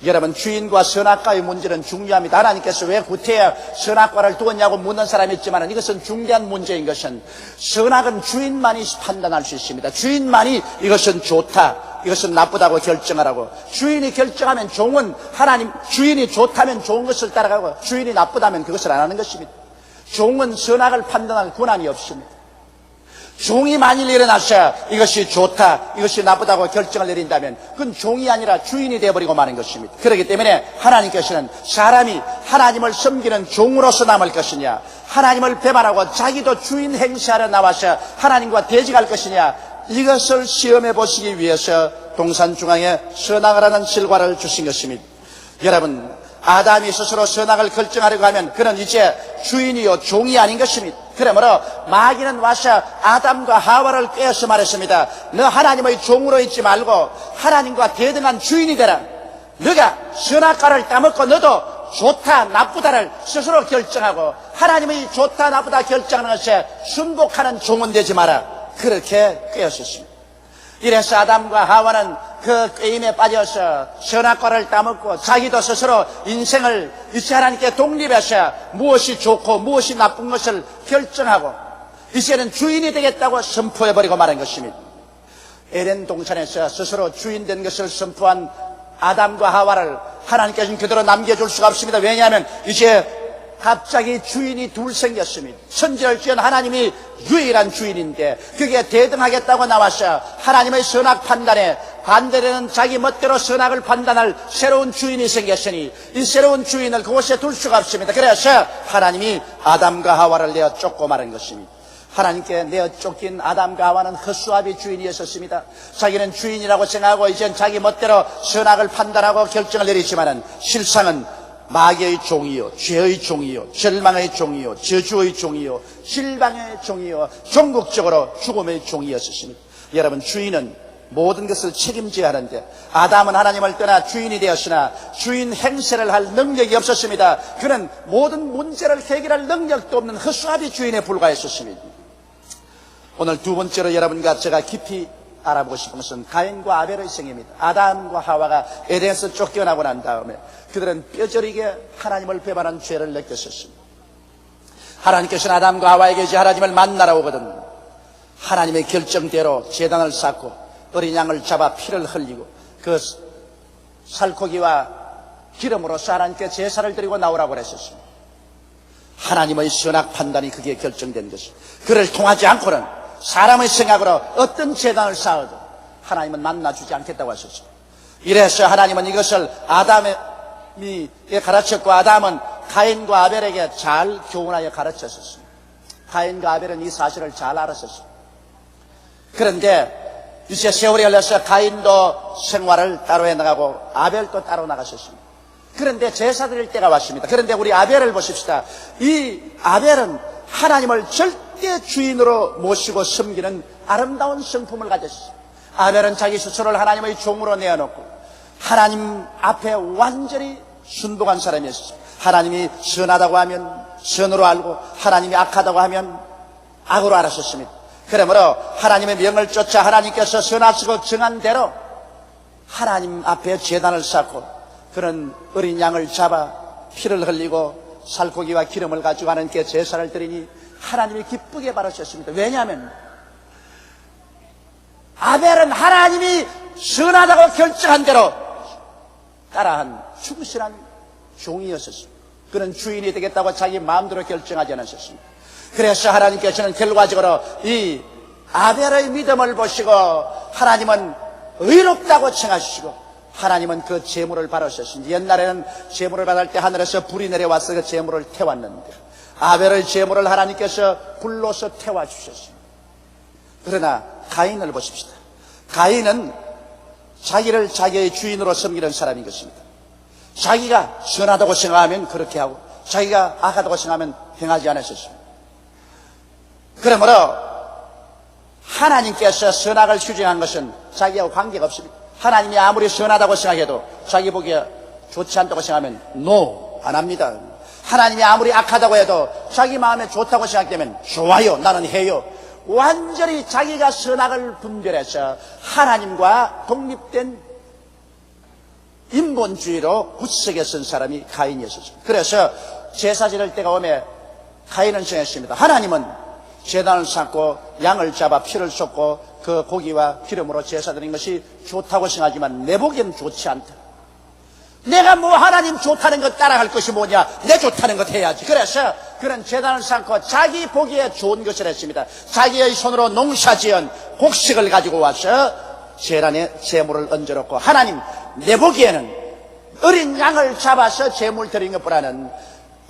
여러분, 주인과 선악과의 문제는 중요합니다. 하나님께서 왜 구태여 선악과를 두었냐고 묻는 사람이 있지만 이것은 중대한 문제인 것은 선악은 주인만이 판단할 수 있습니다. 주인만이 이것은 좋다, 이것은 나쁘다고 결정하라고. 주인이 결정하면 종은 하나님, 주인이 좋다면 좋은 것을 따라가고 주인이 나쁘다면 그것을 안 하는 것입니다. 종은 선악을 판단할 권한이 없습니다. 종이 만일 일어나서 이것이 좋다, 이것이 나쁘다고 결정을 내린다면 그건 종이 아니라 주인이 되어버리고 마는 것입니다. 그렇기 때문에 하나님께서는 사람이 하나님을 섬기는 종으로서 남을 것이냐, 하나님을 배반하고 자기도 주인 행세하러 나와서 하나님과 대적할 것이냐, 이것을 시험해 보시기 위해서 동산 중앙에 선악을 하는 실과를 주신 것입니다. 여러분, 아담이 스스로 선악을 결정하려고 하면 그는 이제 주인이요 종이 아닌 것입니다. 그러므로 마귀는 와서 아담과 하와를 꿰어서 말했습니다. 너 하나님의 종으로 있지 말고 하나님과 대등한 주인이 되라. 너가 선악과를 따먹고 너도 좋다 나쁘다를 스스로 결정하고 하나님의 좋다 나쁘다 결정하는 것에 순복하는 종은 되지 마라. 그렇게 꿰었습니다. 이래서 아담과 하와는 그 꾀임에 빠져서 선악과를 따먹고 자기도 스스로 인생을 이제 하나님께 독립해서 무엇이 좋고 무엇이 나쁜 것을 결정하고 이제는 주인이 되겠다고 선포해버리고 말한 것입니다. 에덴 동산에서 스스로 주인 된 것을 선포한 아담과 하와를 하나님께서는 그대로 남겨줄 수가 없습니다. 왜냐하면 이제 갑자기 주인이 둘 생겼습니다. 천지를 지은 하나님이 유일한 주인인데 그게 대등하겠다고 나와서 하나님의 선악 판단에 반대되는 자기 멋대로 선악을 판단할 새로운 주인이 생겼으니 이 새로운 주인을 그곳에 둘 수가 없습니다. 그래서 하나님이 아담과 하와를 내어 쫓고 말한 것입니다. 하나님께 내어 쫓긴 아담과 하와는 헛수압이 주인이었습니다. 자기는 주인이라고 생각하고 이젠 자기 멋대로 선악을 판단하고 결정을 내리지만은 실상은 마귀의 종이요, 죄의 종이요, 절망의 종이요, 저주의 종이요, 실망의 종이요, 종국적으로 죽음의 종이었습니다. 여러분, 주인은 모든 것을 책임져야 하는데 아담은 하나님을 떠나 주인이 되었으나 주인 행세를 할 능력이 없었습니다. 그는 모든 문제를 해결할 능력도 없는 허수아비 주인에 불과했었습니다. 오늘 두 번째로 여러분과 제가 깊이 알아보고 싶은 것은 가인과 아벨의 생입니다. 아담과 하와가 에덴에서 쫓겨나고 난 다음에 그들은 뼈저리게 하나님을 배반한 죄를 느꼈었습니다. 하나님께서는 아담과 하와에게 이제 하나님을 만나러 오거든 하나님의 결정대로 제단을 쌓고 어린 양을 잡아 피를 흘리고 그 살코기와 기름으로서 하나님께 제사를 드리고 나오라고 그랬었습니다. 하나님의 선악 판단이 그게 결정된 것입니다. 그를 통하지 않고는 사람의 생각으로 어떤 제단을 쌓아도 하나님은 만나주지 않겠다고 하셨습니다. 이래서 하나님은 이것을 아담이 가르쳤고 아담은 가인과 아벨에게 잘 교훈하여 가르쳤었습니다. 가인과 아벨은 이 사실을 잘 알았었습니다. 그런데 이제 세월이 흘러서 가인도 생활을 따로 해나가고 아벨도 따로 나가셨습니다. 그런데 제사 드릴 때가 왔습니다. 그런데 우리 아벨을 보십시다. 이 아벨은 하나님을 절대 주인으로 모시고 섬기는 아름다운 성품을 가졌습니다. 아벨은 자기 스스로를 하나님의 종으로 내어놓고 하나님 앞에 완전히 순복한 사람이었습니다. 하나님이 선하다고 하면 선으로 알고 하나님이 악하다고 하면 악으로 알았었습니다. 그러므로 하나님의 명을 쫓아 하나님께서 선하시고 정한 대로 하나님 앞에 제단을 쌓고 그런 어린 양을 잡아 피를 흘리고 살코기와 기름을 가지고 하나님께 제사를 드리니 하나님이 기쁘게 바라셨습니다. 왜냐하면 아벨은 하나님이 선하다고 결정한 대로 따라한 충실한 종이었었습니다. 그는 주인이 되겠다고 자기 마음대로 결정하지 않았었습니다. 그래서 하나님께서는 결과적으로 이 아벨의 믿음을 보시고 하나님은 의롭다고称하시고 하나님은 그 제물을 받으셨습니다. 옛날에는 제물을 받을 때 하늘에서 불이 내려와서 그 제물을 태웠는데 아벨의 제물을 하나님께서 불로서 태워주셨습니다. 그러나 가인을 보십시다. 가인은 자기를 자기의 주인으로 섬기는 사람인 것입니다. 자기가 선하다고 생각하면 그렇게 하고 자기가 악하다고 생각하면 행하지 않았었습니다. 그러므로 하나님께서 선악을 규정한 것은 자기하고 관계가 없습니다. 하나님이 아무리 선하다고 생각해도 자기 보기에 좋지 않다고 생각하면 no, 안 합니다. 하나님이 아무리 악하다고 해도 자기 마음에 좋다고 생각되면 좋아요, 나는 해요. 완전히 자기가 선악을 분별해서 하나님과 독립된 인본주의로 굳세게 쓴 사람이 가인이었습니다. 그래서 제사 지낼 때가 오면 가인은 정했습니다. 하나님은 제단을 쌓고 양을 잡아 피를 쏟고 그 고기와 기름으로 제사 드리는 것이 좋다고 생각하지만 내 보기엔 좋지 않다. 내가 뭐 하나님 좋다는 것 따라갈 것이 뭐냐, 내 좋다는 것 해야지. 그래서 그는 제단을 쌓고 자기 보기에 좋은 것을 했습니다. 자기의 손으로 농사지은 곡식을 가지고 와서 제단에 제물을 얹어놓고 하나님, 내 보기에는 어린 양을 잡아서 제물 드리는 것보다는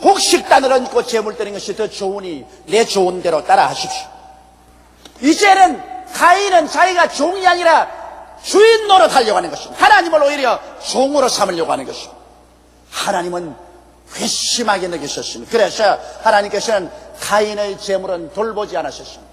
곡식단을 얹고 제물 드리는 것이 더 좋으니 내 좋은 대로 따라 하십시오. 이제는 가인은 자기가 종이 아니라 주인 노릇하려고 하는 것입니다. 하나님을 오히려 종으로 삼으려고 하는 것입니다. 하나님은 회심하게 느끼셨습니다. 그래서 하나님께서는 가인의 제물은 돌보지 않으셨습니다.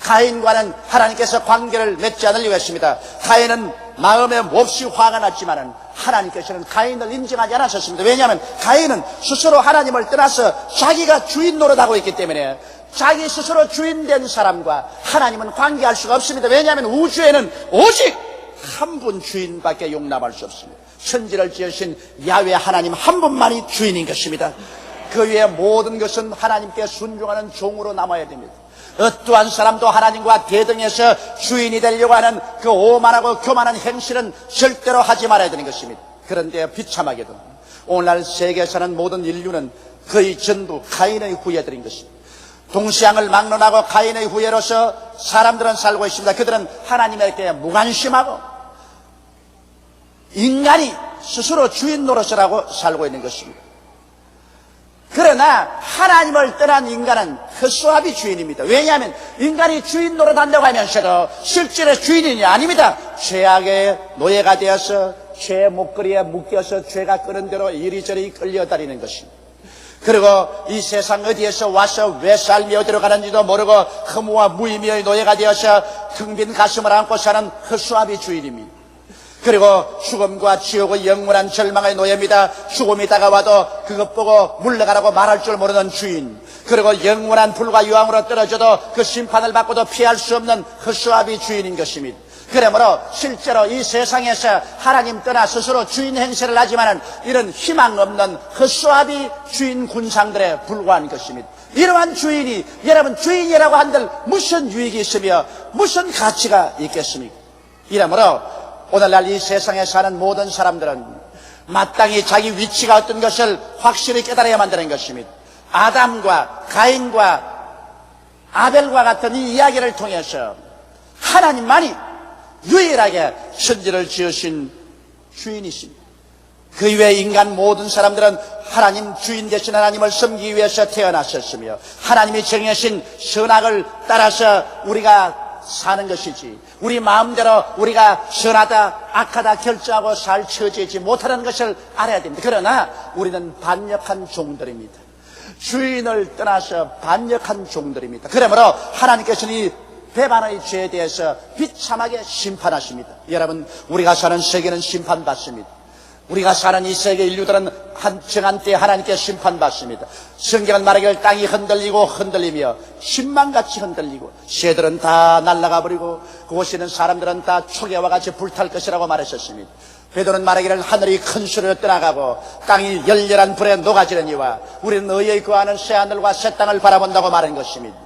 가인과는 하나님께서 관계를 맺지 않으려고 했습니다. 가인은 마음에 몹시 화가 났지만은 하나님께서는 가인을 인정하지 않으셨습니다. 왜냐하면 가인은 스스로 하나님을 떠나서 자기가 주인 노릇하고 있기 때문에 자기 스스로 주인된 사람과 하나님은 관계할 수가 없습니다. 왜냐하면 우주에는 오직 한 분 주인밖에 용납할 수 없습니다. 천지를 지으신 야훼 하나님 한 분만이 주인인 것입니다. 그 외에 모든 것은 하나님께 순종하는 종으로 남아야 됩니다. 어떠한 사람도 하나님과 대등해서 주인이 되려고 하는 그 오만하고 교만한 행실은 절대로 하지 말아야 되는 것입니다. 그런데 비참하게도 오늘날 세계에 사는 모든 인류는 거의 전부 가인의 후예들인 것입니다. 동시양을 막론하고 가인의 후예로서 사람들은 살고 있습니다. 그들은 하나님에게 무관심하고 인간이 스스로 주인 노릇을 하고 살고 있는 것입니다. 그러나 하나님을 떠난 인간은 허수아비 주인입니다. 왜냐하면 인간이 주인 노릇한다고 하면서도 실제로 주인이 아닙니다. 죄악의 노예가 되어서 죄의 목걸이에 묶여서 죄가 끄는 대로 이리저리 끌려다니는 것입니다. 그리고 이 세상 어디에서 와서 왜 삶이 어디로 가는지도 모르고 허무와 무의미의 노예가 되어서 텅 빈 가슴을 안고 사는 허수아비 주인입니다. 그리고 죽음과 지옥의 영원한 절망의 노예입니다. 죽음이 다가와도 그것 보고 물러가라고 말할 줄 모르는 주인, 그리고 영원한 불과 유황으로 떨어져도 그 심판을 받고도 피할 수 없는 허수아비 주인인 것입니다. 그러므로 실제로 이 세상에서 하나님 떠나 스스로 주인 행세를 하지만은 이런 희망 없는 허수아비 주인 군상들에 불과한 것입니다. 이러한 주인이 여러분 주인이라고 한들 무슨 유익이 있으며 무슨 가치가 있겠습니까? 이러므로 오늘날 이 세상에 사는 모든 사람들은 마땅히 자기 위치가 어떤 것을 확실히 깨달아야만 되는 것입니다. 아담과 가인과 아벨과 같은 이 이야기를 통해서 하나님만이 유일하게 천지를 지으신 주인이십니다. 그 이외에 인간 모든 사람들은 하나님 주인 되신 하나님을 섬기기 위해서 태어났었으며 하나님이 정하신 선악을 따라서 우리가 사는 것이지 우리 마음대로 우리가 선하다 악하다 결정하고 살 처지지 못하는 것을 알아야 됩니다. 그러나 우리는 반역한 종들입니다. 주인을 떠나서 반역한 종들입니다. 그러므로 하나님께서는 이 배반의 죄에 대해서 비참하게 심판하십니다. 여러분, 우리가 사는 세계는 심판받습니다. 우리가 사는 이 세계 인류들은 한 정한 때에 하나님께 심판받습니다. 성경은 말하기를 땅이 흔들리고 흔들리며 신망같이 흔들리고 새들은 다 날아가 버리고 그곳에 있는 사람들은 다 초계와 같이 불탈 것이라고 말하셨습니다. 베드로는 말하기를 하늘이 큰 소리로 떠나가고 땅이 열렬한 불에 녹아지느니와 우리는 의에 거하는 새하늘과 새 땅을 바라본다고 말한 것입니다.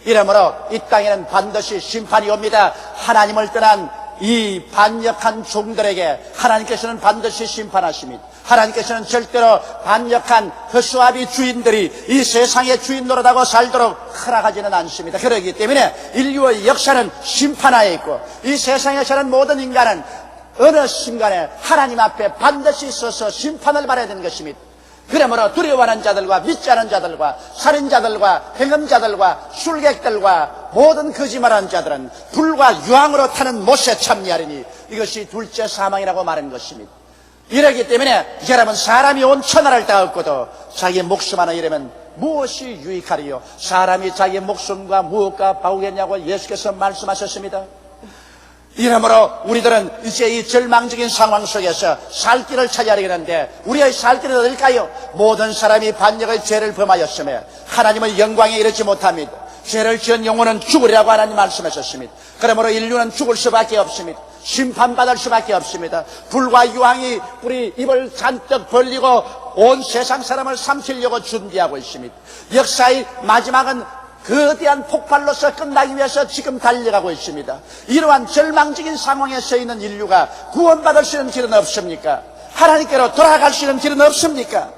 이러므로 이 땅에는 반드시 심판이 옵니다. 하나님을 떠난 이 반역한 종들에게 하나님께서는 반드시 심판하십니다. 하나님께서는 절대로 반역한 허수아비 주인들이 이 세상의 주인 노릇하고 살도록 허락하지는 않습니다. 그렇기 때문에 인류의 역사는 심판하에 있고 이 세상에 사는 모든 인간은 어느 순간에 하나님 앞에 반드시 서서 심판을 받아야 되는 것입니다. 그러므로 두려워하는 자들과 믿지 않은 자들과 살인자들과 행음자들과 술객들과 모든 거짓말하는 자들은 불과 유황으로 타는 못에 참여하리니 이것이 둘째 사망이라고 말한 것입니다. 이러기 때문에 여러분, 사람이 온 천하를 다 얻고도 자기 목숨 하나 잃으면 무엇이 유익하리요? 사람이 자기 목숨과 무엇과 바우겠냐고 예수께서 말씀하셨습니다. 이러므로 우리들은 이제 이 절망적인 상황 속에서 살 길을 찾아야 되는데 우리의 살 길은 어딜까요? 모든 사람이 반역의 죄를 범하였음에 하나님의 영광에 이르지 못합니다. 죄를 지은 영혼은 죽으리라고 하나님 말씀하셨습니다. 그러므로 인류는 죽을 수밖에 없습니다. 심판받을 수밖에 없습니다. 불과 유황이 우리 입을 잔뜩 벌리고 온 세상 사람을 삼키려고 준비하고 있습니다. 역사의 마지막은 거대한 폭발로서 끝나기 위해서 지금 달려가고 있습니다. 이러한 절망적인 상황에 서 있는 인류가 구원받을 수 있는 길은 없습니까? 하나님께로 돌아갈 수 있는 길은 없습니까?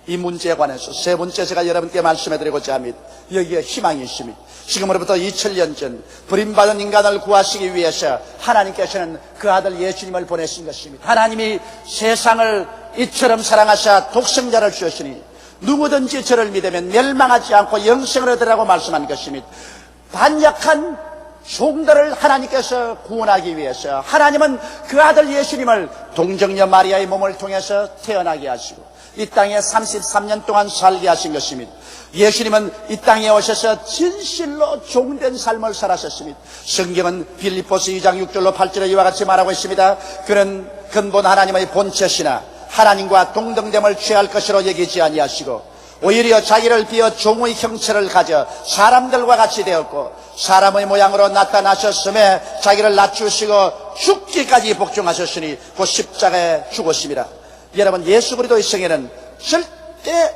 이 문제에 관해서 세 번째 제가 여러분께 말씀해드리고자 합니다. 여기에 희망이 있습니다. 지금으로부터 2000년 전 버림받은 인간을 구하시기 위해서 하나님께서는 그 아들 예수님을 보내신 것입니다. 하나님이 세상을 이처럼 사랑하사 독생자를 주셨으니 누구든지 저를 믿으면 멸망하지 않고 영생을 얻으라고 말씀한 것입니다. 반역한 종들을 하나님께서 구원하기 위해서 하나님은 그 아들 예수님을 동정녀 마리아의 몸을 통해서 태어나게 하시고 이 땅에 33년 동안 살게 하신 것입니다. 예수님은 이 땅에 오셔서 진실로 종된 삶을 살았었습니다. 성경은 빌립보서 2장 6절로 8절에 이와 같이 말하고 있습니다. 그는 근본 하나님의 본체시나 하나님과 동등됨을 취할 것으로 여기지 아니하시고 오히려 자기를 비어 종의 형체를 가져 사람들과 같이 되었고 사람의 모양으로 나타나셨음에 자기를 낮추시고 죽기까지 복종하셨으니 그 십자가에 죽으심이라. 여러분, 예수 그리스도의 생애는 절대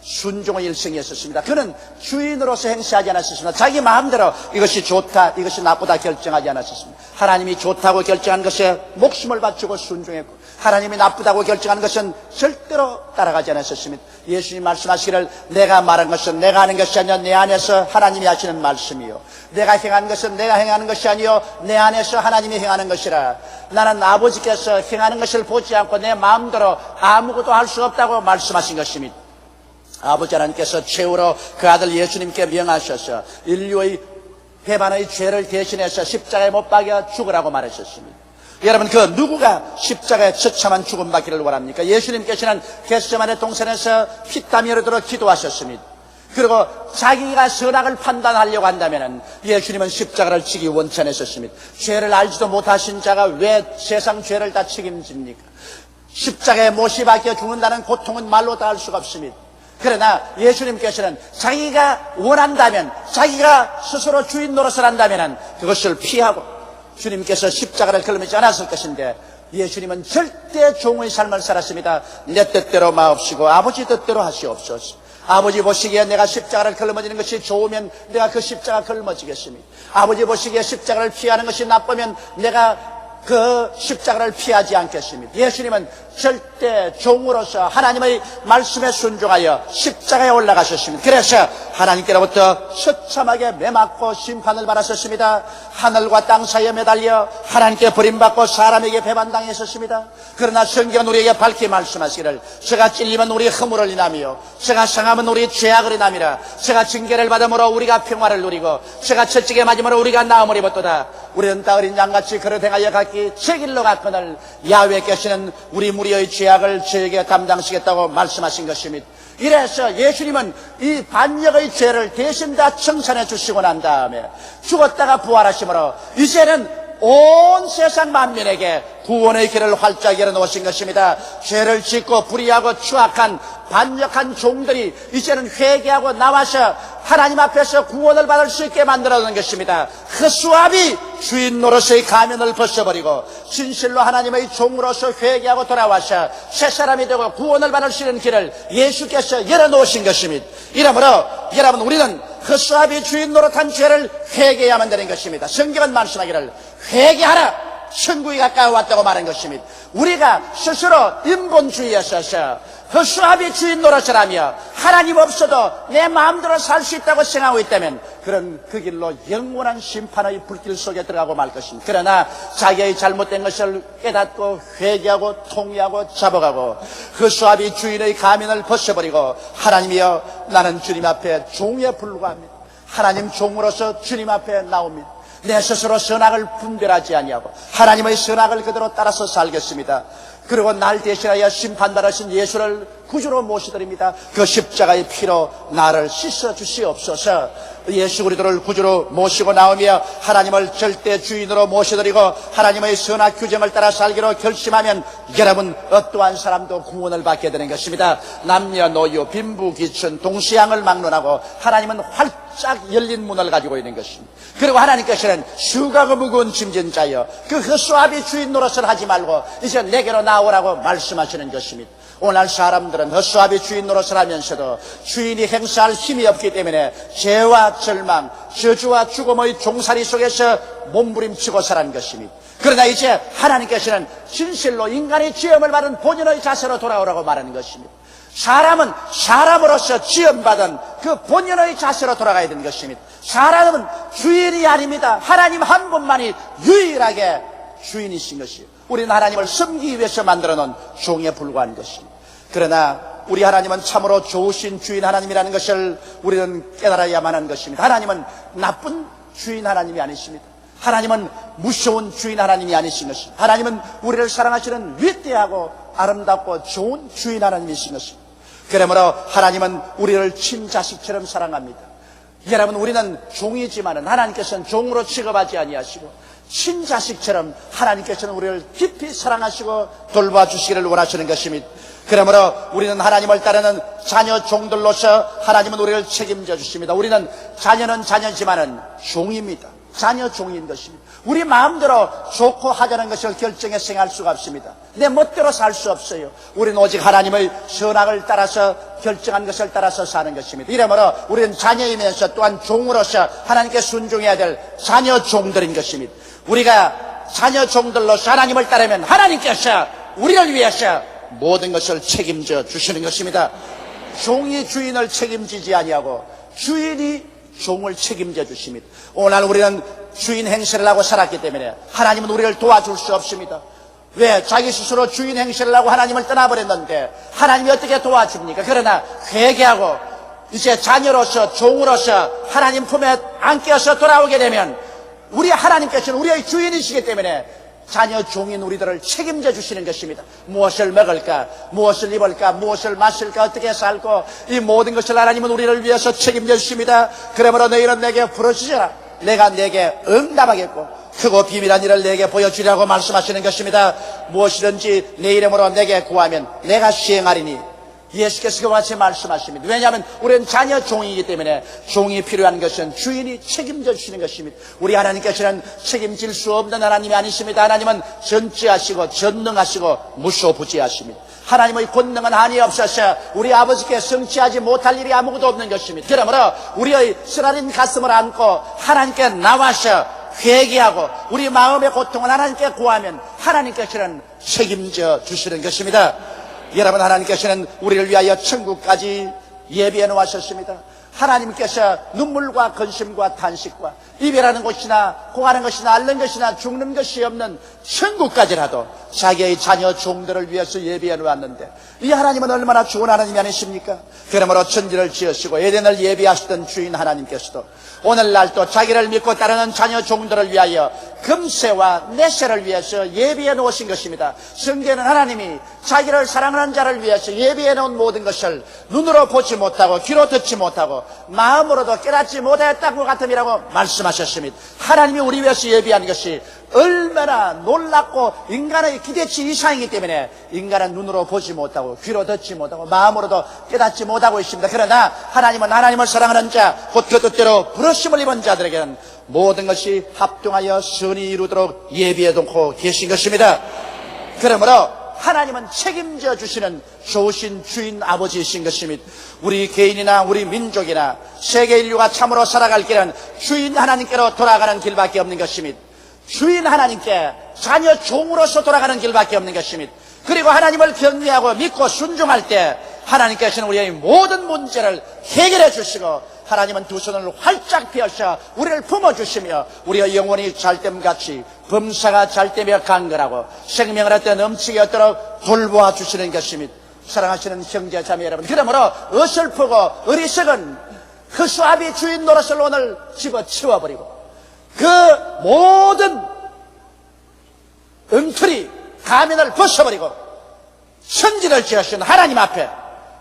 순종의 일생이었습니다. 그는 주인으로서 행세하지 않았습니다. 자기 마음대로 이것이 좋다, 이것이 나쁘다 결정하지 않았습니다. 하나님이 좋다고 결정한 것에 목숨을 바치고 순종했고 하나님이 나쁘다고 결정한 것은 절대로 따라가지 않았습니다. 예수님 말씀하시기를 내가 말한 것은 내가 하는 것이 아니라 내 안에서 하나님이 하시는 말씀이요 내가 행하는 것은 내가 행하는 것이 아니요 내 안에서 하나님이 행하는 것이라. 나는 아버지께서 행하는 것을 보지 않고 내 마음대로 아무것도 할 수 없다고 말씀하신 것입니다. 아버지 하나님께서 최후로 그 아들 예수님께 명하셔서 인류의 배반의 죄를 대신해서 십자가에 못 박여 죽으라고 말하셨습니다. 여러분, 그 누구가 십자가에 처참한 죽음 받기를 원합니까? 예수님께서는 겟세마네 동산에서 피땀이 흐르도록 기도하셨습니다. 그리고 자기가 선악을 판단하려고 한다면 예수님은 십자가를 지기 원치 않으셨습니다. 죄를 알지도 못하신 자가 왜 세상 죄를 다 책임집니까? 십자가에 못이 박혀 죽는다는 고통은 말로 다 할 수가 없습니다. 그러나 예수님께서는 자기가 원한다면, 자기가 스스로 주인 노릇을 한다면 그것을 피하고 주님께서 십자가를 걸으지 않았을 것인데, 예수님은 절대 종의 삶을 살았습니다. 내 뜻대로 마옵시고 아버지 뜻대로 하시옵소서. 아버지 보시기에 내가 십자가를 걸머지는 것이 좋으면 내가 그 십자가 걸머지겠습니다. 아버지 보시기에 십자가를 피하는 것이 나쁘면 내가 그 십자가를 피하지 않겠습니다. 예수님은 절대 종으로서 하나님의 말씀에 순종하여 십자가에 올라가셨습니다. 그래서 하나님께로부터 처참하게 매맞고 심판을 받았었습니다. 하늘과 땅 사이에 매달려 하나님께 버림받고 사람에게 배반당했었습니다. 그러나 성경은 우리에게 밝히 말씀하시기를, 저가 찔리면 우리 허물을 인하며 저가 상하면 우리 죄악을 인함이라. 저가 징계를 받음으로 우리가 평화를 누리고 저가 채찍에 맞음으로 우리가 나음을 입었도다. 우리는 다 어린 양같이 그릇 행하여 갔기 제 길로 갔거늘 야훼께서는 우리 무리의 죄악을 저에게 담당시겠다고 말씀하신 것입니다. 이래서 예수님은 이 반역의 죄를 대신 다 청산해 주시고 난 다음에 죽었다가 부활하심으로 이제는 온 세상 만민에게 구원의 길을 활짝 열어놓으신 것입니다. 죄를 짓고 불의하고 추악한 반역한 종들이 이제는 회개하고 나와서 하나님 앞에서 구원을 받을 수 있게 만들어놓은 것입니다. 허수아비 주인 노릇의 가면을 벗어버리고 진실로 하나님의 종으로서 회개하고 돌아와서 새 사람이 되고 구원을 받을 수 있는 길을 예수께서 열어놓으신 것입니다. 이러므로 여러분, 우리는 허수아비 주인 노릇한 죄를 회개해야만 되는 것입니다. 성경은 말씀하기를 회개하라, 천국이 가까이 왔다고 말한 것입니다. 우리가 스스로 인본주의에 서서 허수아비 주인 노릇을 하며 하나님 없어도 내 마음대로 살 수 있다고 생각하고 있다면 그런 그 길로 영원한 심판의 불길 속에 들어가고 말 것입니다. 그러나 자기의 잘못된 것을 깨닫고 회개하고 통회하고 잡아가고 허수아비 주인의 가면을 벗어버리고, 하나님이여 나는 주님 앞에 종에 불과합니다. 하나님 종으로서 주님 앞에 나옵니다. 내 스스로 선악을 분별하지 아니하고 하나님의 선악을 그대로 따라서 살겠습니다. 그리고 날 대신하여 심판받으신 예수를 구주로 모시드립니다. 그 십자가의 피로 나를 씻어 주시옵소서. 예수 그리스도를 구주로 모시고 나오며 하나님을 절대 주인으로 모셔드리고 하나님의 선악 규정을 따라 살기로 결심하면 여러분 어떠한 사람도 구원을 받게 되는 것입니다. 남녀노소 빈부귀천 동시양을 막론하고 하나님은 활짝 열린 문을 가지고 있는 것입니다. 그리고 하나님께서는 수고하고 무거운 짐진 자여 그 허수아비 주인 노릇을 하지 말고 이제 내게로 나오라고 말씀하시는 것입니다. 오늘 사람들은 허수아비 주인 노릇을 하면서도 주인이 행사할 힘이 없기 때문에 죄와 절망, 저주와 죽음의 종살이 속에서 몸부림치고 살아가는 것입니다. 그러나 이제 하나님께서는 진실로 인간이 지음을 받은 본연의 자세로 돌아오라고 말하는 것입니다. 사람은 사람으로서 지음받은 그 본연의 자세로 돌아가야 되는 것입니다. 사람은 주인이 아닙니다. 하나님 한 분만이 유일하게 주인이신 것이에요. 우리는 하나님을 섬기기 위해서 만들어놓은 종에 불과한 것입니다. 그러나 우리 하나님은 참으로 좋으신 주인 하나님이라는 것을 우리는 깨달아야만 하는 것입니다. 하나님은 나쁜 주인 하나님이 아니십니다. 하나님은 무서운 주인 하나님이 아니신 것입니다. 하나님은 우리를 사랑하시는 위대하고 아름답고 좋은 주인 하나님이신 것입니다. 그러므로 하나님은 우리를 친자식처럼 사랑합니다. 여러분, 우리는 종이지만은 하나님께서는 종으로 취급하지 아니하시고 친자식처럼 하나님께서는 우리를 깊이 사랑하시고 돌봐주시기를 원하시는 것입니다. 그러므로 우리는 하나님을 따르는 자녀 종들로서 하나님은 우리를 책임져 주십니다. 우리는 자녀는 자녀지만은 종입니다. 자녀 종인 것입니다. 우리 마음대로 좋고 하자는 것을 결정해 생할 수가 없습니다. 내 멋대로 살 수 없어요. 우리는 오직 하나님의 선악을 따라서 결정한 것을 따라서 사는 것입니다. 이러므로 우리는 자녀이면서 또한 종으로서 하나님께 순종해야 될 자녀 종들인 것입니다. 우리가 자녀 종들로서 하나님을 따르면 하나님께서 우리를 위해서 모든 것을 책임져 주시는 것입니다. 종이 주인을 책임지지 아니하고 주인이 종을 책임져 주십니다. 오늘 우리는 주인 행세를 하고 살았기 때문에 하나님은 우리를 도와줄 수 없습니다. 왜? 자기 스스로 주인 행세를 하고 하나님을 떠나버렸는데 하나님이 어떻게 도와줍니까? 그러나 회개하고 이제 자녀로서 종으로서 하나님 품에 안겨서 돌아오게 되면 우리 하나님께서는 우리의 주인이시기 때문에 자녀 종인 우리들을 책임져 주시는 것입니다. 무엇을 먹을까, 무엇을 입을까, 무엇을 마실까, 어떻게 살고, 이 모든 것을 하나님은 우리를 위해서 책임져 주십니다. 그러므로 너희는 내게 부르짖어라. 내가 내게 응답하겠고 크고 비밀한 일을 내게 보여주리라고 말씀하시는 것입니다. 무엇이든지 내 이름으로 내게 구하면 내가 시행하리니, 예수께서 그와 같이 말씀하십니다. 왜냐하면 우리는 자녀 종이기 때문에 종이 필요한 것은 주인이 책임져 주시는 것입니다. 우리 하나님께서는 책임질 수 없는 하나님이 아니십니다. 하나님은 전지하시고 전능하시고 무소부지하십니다. 하나님의 권능은 한이 없어서 우리 아버지께 성취하지 못할 일이 아무것도 없는 것입니다. 그러므로 우리의 쓰라린 가슴을 안고 하나님께 나와서 회개하고 우리 마음의 고통을 하나님께 구하면 하나님께서는 책임져 주시는 것입니다. 여러분, 하나님께서는 우리를 위하여 천국까지 예비해 놓으셨습니다. 하나님께서 눈물과 근심과 탄식과 이별하는 것이나 고하는 것이나 앓는 것이나 죽는 것이 없는 천국까지라도 자기의 자녀 종들을 위해서 예비해 놓았는데, 이 하나님은 얼마나 좋은 하나님이 아니십니까? 그러므로 천지를 지으시고 에덴을 예비하시던 주인 하나님께서도 오늘날 또 자기를 믿고 따르는 자녀 종들을 위하여 금세와 내세를 위해서 예비해 놓으신 것입니다. 성경에는 하나님이 자기를 사랑하는 자를 위해서 예비해 놓은 모든 것을 눈으로 보지 못하고 귀로 듣지 못하고 마음으로도 깨닫지 못했다고 같음이라고 말씀하셨습니다. 하나님이 우리 위해서 예비한 것이 얼마나 놀랍고 인간의 기대치 이상이기 때문에 인간은 눈으로 보지 못하고 귀로 듣지 못하고 마음으로도 깨닫지 못하고 있습니다. 그러나 하나님은 하나님을 사랑하는 자, 곧 그 뜻대로 부르심을 입은 자들에게는 모든 것이 합동하여 선이 이루도록 예비해 놓고 계신 것입니다. 그러므로 하나님은 책임져 주시는 좋으신 주인 아버지이신 것입니다. 우리 개인이나 우리 민족이나 세계 인류가 참으로 살아갈 길은 주인 하나님께로 돌아가는 길밖에 없는 것입니다. 주인 하나님께 자녀 종으로서 돌아가는 길밖에 없는 것입니다. 그리고 하나님을 경외하고 믿고 순종할 때 하나님께서는 우리의 모든 문제를 해결해 주시고, 하나님은 두 손을 활짝 펴서 우리를 품어주시며 우리의 영혼이 잘됨같이 범사가 잘되며 강건하고 생명을 얻되 넘치게 얻도록 돌보아 주시는 것입니다. 사랑하시는 형제 자매 여러분, 그러므로 어설프고 어리석은 그 수압이 주인 노릇을 오늘 집어치워버리고 그 모든 엉터리 가면을 벗어버리고 천지를 지으신 하나님 앞에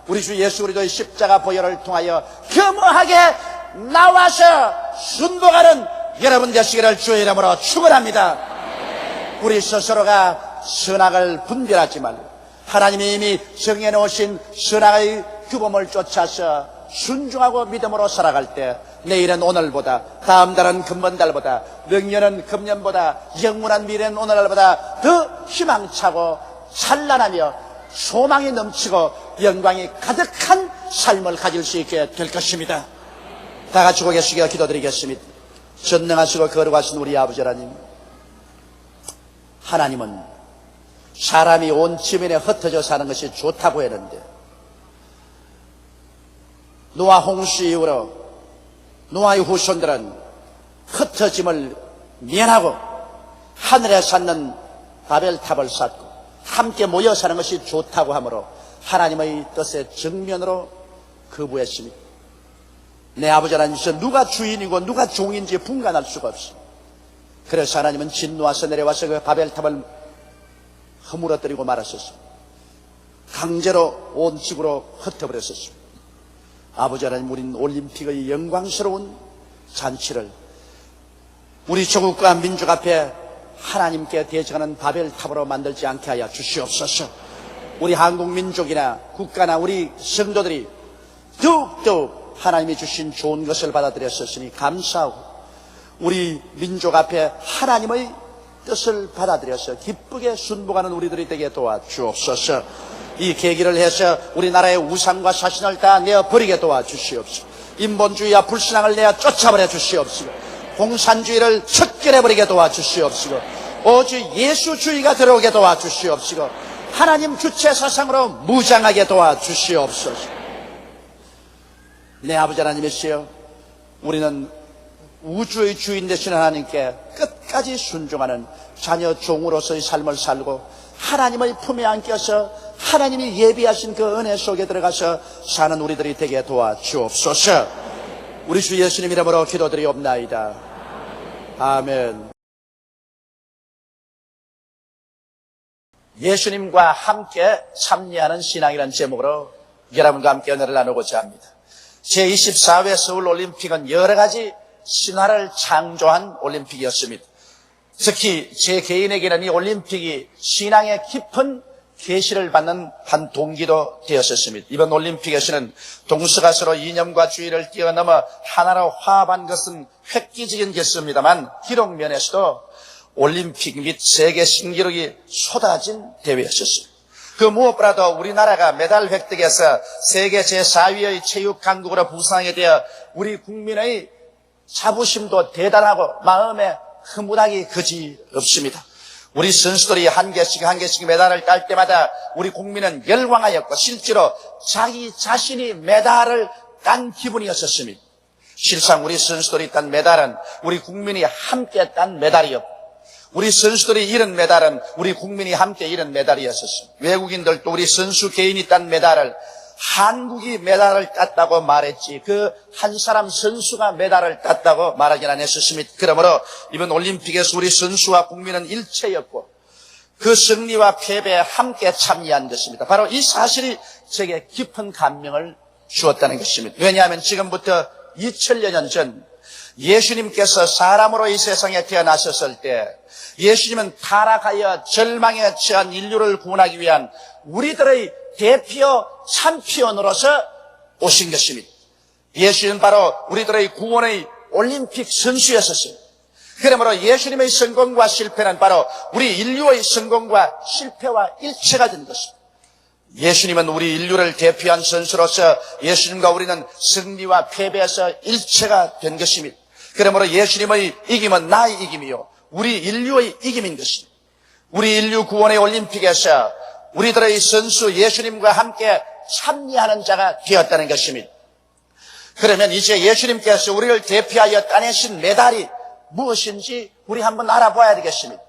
우리 주 예수 그리스도의 십자가 보혈을 통하여 겸허하게 나와서 순복하는 여러분 되시기를 주의 이름으로 축원합니다. 우리 스스로가 선악을 분별하지 말고 하나님이 이미 정해놓으신 선악의 규범을 쫓아서 순종하고 믿음으로 살아갈 때 내일은 오늘보다, 다음 달은 금번달보다, 명년은 금년보다, 영원한 미래는 오늘날보다 더 희망차고 찬란하며 소망이 넘치고 영광이 가득한 삶을 가질 수 있게 될 것입니다. 다 같이 고개 숙여 기도드리겠습니다. 전능하시고 거룩하신 우리 아버지 하나님, 하나님은 사람이 온 지면에 흩어져 사는 것이 좋다고 했는데, 노아 홍수 이후로 노아의 후손들은 흩어짐을 면하고 하늘에 쌓는 바벨탑을 쌓고 함께 모여 사는 것이 좋다고 하므로 하나님의 뜻의 정면으로 거부했습니다. 내 아버지 하나님께서 누가 주인이고 누가 종인지 분간할 수가 없습니다. 그래서 하나님은 진노하셔 내려와서 그 바벨탑을 허물어뜨리고 말았었습니다. 강제로 온 지구로 흩어버렸었습니다. 아버지 하나님, 우리는 올림픽의 영광스러운 잔치를 우리 조국과 민족 앞에 하나님께 대적하는 바벨탑으로 만들지 않게 하여 주시옵소서. 우리 한국 민족이나 국가나 우리 성도들이 더욱더욱 하나님이 주신 좋은 것을 받아들였으니 감사하고, 우리 민족 앞에 하나님의 뜻을 받아들여서 기쁘게 순복하는 우리들이 되게 도와주옵소서. 이 계기를 해서 우리나라의 우상과 사신을 다 내어버리게 도와주시옵소서. 인본주의와 불신앙을 내어 쫓아버려 주시옵소서. 공산주의를 척결해버리게 도와주시옵소서. 오직 예수주의가 들어오게 도와주시옵소서. 하나님 주체 사상으로 무장하게 도와주시옵소서. 내 아버지 하나님이시여, 우리는 우주의 주인 되신 하나님께 끝까지 순종하는 자녀 종으로서의 삶을 살고 하나님의 품에 안겨서 하나님이 예비하신 그 은혜 속에 들어가서 사는 우리들이 되게 도와주옵소서. 우리 주 예수님 이름으로 기도드리옵나이다. 아멘. 예수님과 함께 참여하는 신앙이라는 제목으로 여러분과 함께 은혜를 나누고자 합니다. 제24회 서울올림픽은 여러 가지 신화를 창조한 올림픽이었습니다. 특히 제 개인에게는 이 올림픽이 신앙의 깊은 계시를 받는 한 동기도 되었었습니다. 이번 올림픽에서는 동서가서로 이념과 주의를 뛰어넘어 하나로 화합한 것은 획기적인 것입니다만 기록면에서도 올림픽 및 세계 신기록이 쏟아진 대회였었습니다. 그 무엇보다도 우리나라가 메달 획득에서 세계 제4위의 체육 강국으로 부상하게 되어 우리 국민의 자부심도 대단하고 마음에 흐뭇하기 그지 없습니다. 우리 선수들이 한 개씩 메달을 딸 때마다 우리 국민은 열광하였고 실제로 자기 자신이 메달을 딴 기분이었었습니다. 실상 우리 선수들이 딴 메달은 우리 국민이 함께 딴 메달이었고 우리 선수들이 잃은 메달은 우리 국민이 함께 잃은 메달이었었습니다. 외국인들도 우리 선수 개인이 딴 메달을 한국이 메달을 땄다고 말했지 그 한 사람 선수가 메달을 땄다고 말하진 않았었습니다. 그러므로 이번 올림픽에서 우리 선수와 국민은 일체였고 그 승리와 패배에 함께 참여한 것입니다. 바로 이 사실이 제게 깊은 감명을 주었다는 것입니다. 왜냐하면 지금부터 2000여 년 전 예수님께서 사람으로 이 세상에 태어나셨을 때 예수님은 타락하여 절망에 처한 인류를 구원하기 위한 우리들의 대표 참피언으로서 오신 것입니다. 예수님은 바로 우리들의 구원의 올림픽 선수였었어요. 그러므로 예수님의 성공과 실패는 바로 우리 인류의 성공과 실패와 일체가 된 것입니다. 예수님은 우리 인류를 대표한 선수로서 예수님과 우리는 승리와 패배에서 일체가 된 것입니다. 그러므로 예수님의 이김은 나의 이김이요 우리 인류의 이김인 것입니다. 우리 인류 구원의 올림픽에서 우리들의 선수 예수님과 함께 참여하는 자가 되었다는 것입니다. 그러면 이제 예수님께서 우리를 대표하여 따내신 메달이 무엇인지 우리 한번 알아봐야 되겠습니다.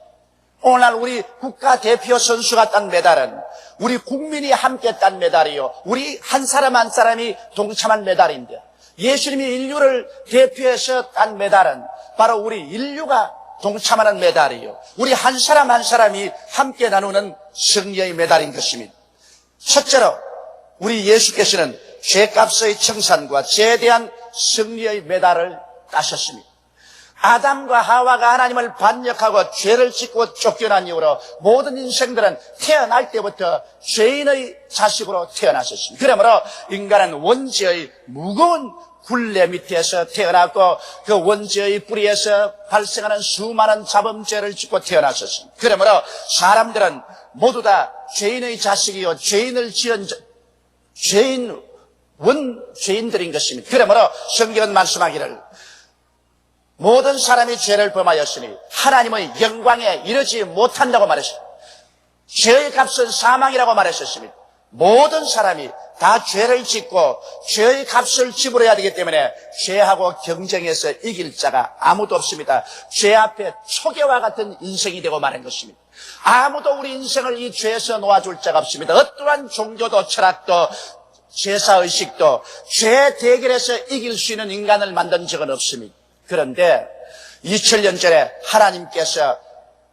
오늘날 우리 국가대표 선수가 딴 메달은 우리 국민이 함께 딴 메달이요 우리 한 사람 한 사람이 동참한 메달인데 예수님이 인류를 대표해서 딴 메달은 바로 우리 인류가 동참하는 메달이요 우리 한 사람 한 사람이 함께 나누는 승리의 메달인 것입니다. 첫째로 우리 예수께서는 죄값의 청산과 죄에 대한 승리의 메달을 따셨습니다. 아담과 하와가 하나님을 반역하고 죄를 짓고 쫓겨난 이후로 모든 인생들은 태어날 때부터 죄인의 자식으로 태어났었습니다. 그러므로 인간은 원죄의 무거운 굴레 밑에서 태어났고 그 원죄의 뿌리에서 발생하는 수많은 자범죄를 짓고 태어났었습니다. 그러므로 사람들은 모두 다 죄인의 자식이요 죄인을 지은 죄인들인 것입니다. 그러므로 성경은 말씀하기를 모든 사람이 죄를 범하였으니 하나님의 영광에 이르지 못한다고 말했습니다. 죄의 값은 사망이라고 말했었습니다. 모든 사람이 다 죄를 짓고 죄의 값을 지불해야 되기 때문에 죄하고 경쟁해서 이길 자가 아무도 없습니다. 죄 앞에 초계와 같은 인생이 되고 마는 것입니다. 아무도 우리 인생을 이 죄에서 놓아줄 자가 없습니다. 어떠한 종교도 철학도 제사의식도 죄 대결에서 이길 수 있는 인간을 만든 적은 없습니다. 그런데 2000년 전에 하나님께서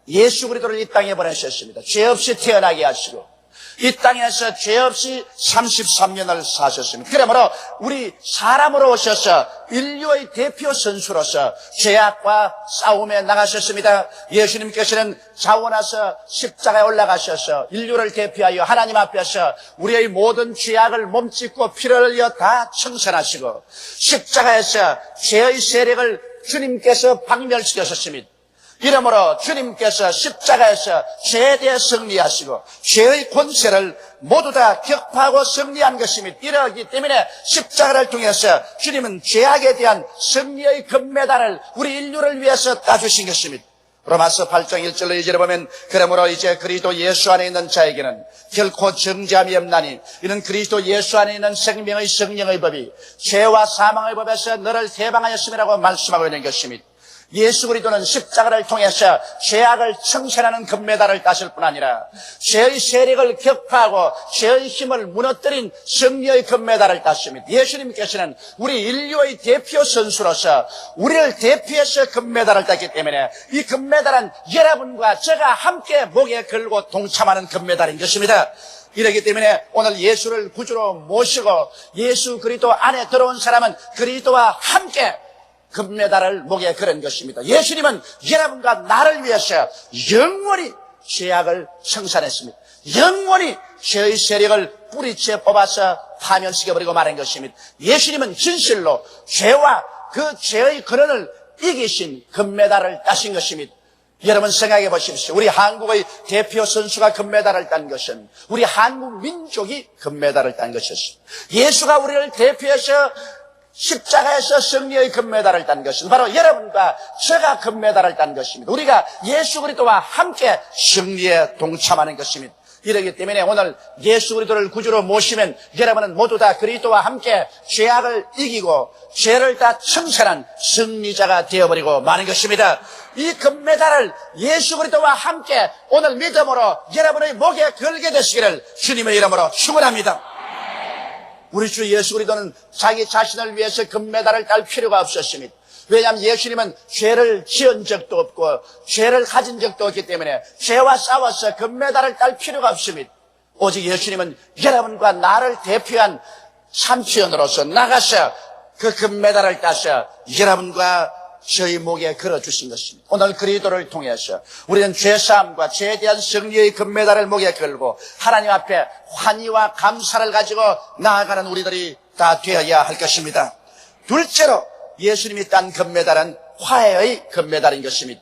예수 그리스도를 이 땅에 보내셨습니다. 죄 없이 태어나게 하시고 이 땅에서 죄 없이 33년을 사셨습니다. 그러므로 우리 사람으로 오셔서 인류의 대표 선수로서 죄악과 싸움에 나가셨습니다. 예수님께서는 자원하셔 십자가에 올라가셔서 인류를 대표하여 하나님 앞에서 우리의 모든 죄악을 몸짓고 피를 흘려 다 청산하시고 십자가에서 죄의 세력을 주님께서 박멸시키셨습니다. 이러므로 주님께서 십자가에서 죄에 대해 승리하시고 죄의 권세를 모두 다 격파하고 승리한 것입니다. 이러기 때문에 십자가를 통해서 주님은 죄악에 대한 승리의 금메달을 우리 인류를 위해서 따주신 것입니다. 로마서 8장 1절로 2절에 보면 그러므로 이제 그리스도 예수 안에 있는 자에게는 결코 정죄함이 없나니 이는 그리스도 예수 안에 있는 생명의 성령의 법이 죄와 사망의 법에서 너를 해방하였음이라고 말씀하고 있는 것입니다. 예수 그리스도는 십자가를 통해서 죄악을 청산하는 금메달을 따실 뿐 아니라 죄의 세력을 격파하고 죄의 힘을 무너뜨린 승리의 금메달을 땄습니다. 예수님께서는 우리 인류의 대표 선수로서 우리를 대표해서 금메달을 땄기 때문에 이 금메달은 여러분과 제가 함께 목에 걸고 동참하는 금메달인 것입니다. 이렇기 때문에 오늘 예수를 구주로 모시고 예수 그리스도 안에 들어온 사람은 그리스도와 함께 금메달을 목에 걸은 것입니다. 예수님은 여러분과 나를 위해서 영원히 죄악을 청산했습니다. 영원히 죄의 세력을 뿌리채 뽑아서 파멸시켜버리고 마는 것입니다. 예수님은 진실로 죄와 그 죄의 근원을 이기신 금메달을 따신 것입니다. 여러분 생각해 보십시오. 우리 한국의 대표 선수가 금메달을 딴 것은 우리 한국 민족이 금메달을 딴 것이었습니다. 예수가 우리를 대표해서 십자가에서 승리의 금메달을 딴 것은 바로 여러분과 제가 금메달을 딴 것입니다. 우리가 예수 그리스도와 함께 승리에 동참하는 것입니다. 이러기 때문에 오늘 예수 그리스도를 구주로 모시면 여러분은 모두 다 그리스도와 함께 죄악을 이기고 죄를 다 청산한 승리자가 되어버리고 마는 것입니다. 이 금메달을 예수 그리스도와 함께 오늘 믿음으로 여러분의 목에 걸게 되시기를 주님의 이름으로 축원합니다. 우리 주 예수 그리스도는 자기 자신을 위해서 금메달을 딸 필요가 없었습니다. 왜냐하면 예수님은 죄를 지은 적도 없고 죄를 가진 적도 없기 때문에 죄와 싸워서 금메달을 딸 필요가 없습니다. 오직 예수님은 여러분과 나를 대표한 챔피언으로서 나가서 그 금메달을 따서 여러분과 저희 목에 걸어주신 것입니다. 오늘 그리스도를 통해서 우리는 죄사함과 죄에 대한 승리의 금메달을 목에 걸고 하나님 앞에 환희와 감사를 가지고 나아가는 우리들이 다 되어야 할 것입니다. 둘째로 예수님이 딴 금메달은 화해의 금메달인 것입니다.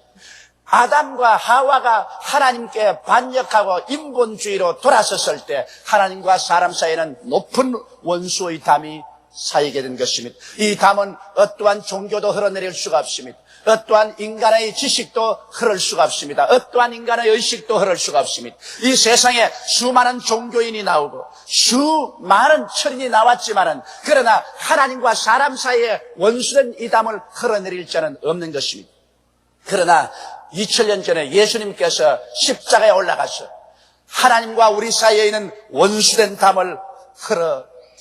아담과 하와가 하나님께 반역하고 인본주의로 돌아섰을 때 하나님과 사람 사이에는 높은 원수의 담이 쌓이게 된 것입니다. 이 담은 어떠한 종교도 흘러내릴 수가 없습니다. 어떠한 인간의 지식도 흐를 수가 없습니다. 어떠한 인간의 의식도 흐를 수가 없습니다. 이 세상에 수많은 종교인이 나오고 수많은 철인이 나왔지만은 그러나 하나님과 사람 사이에 원수된 이 담을 흘러내릴 자는 없는 것입니다. 그러나 2000년 전에 예수님께서 십자가에 올라가서 하나님과 우리 사이에 있는 원수된 담을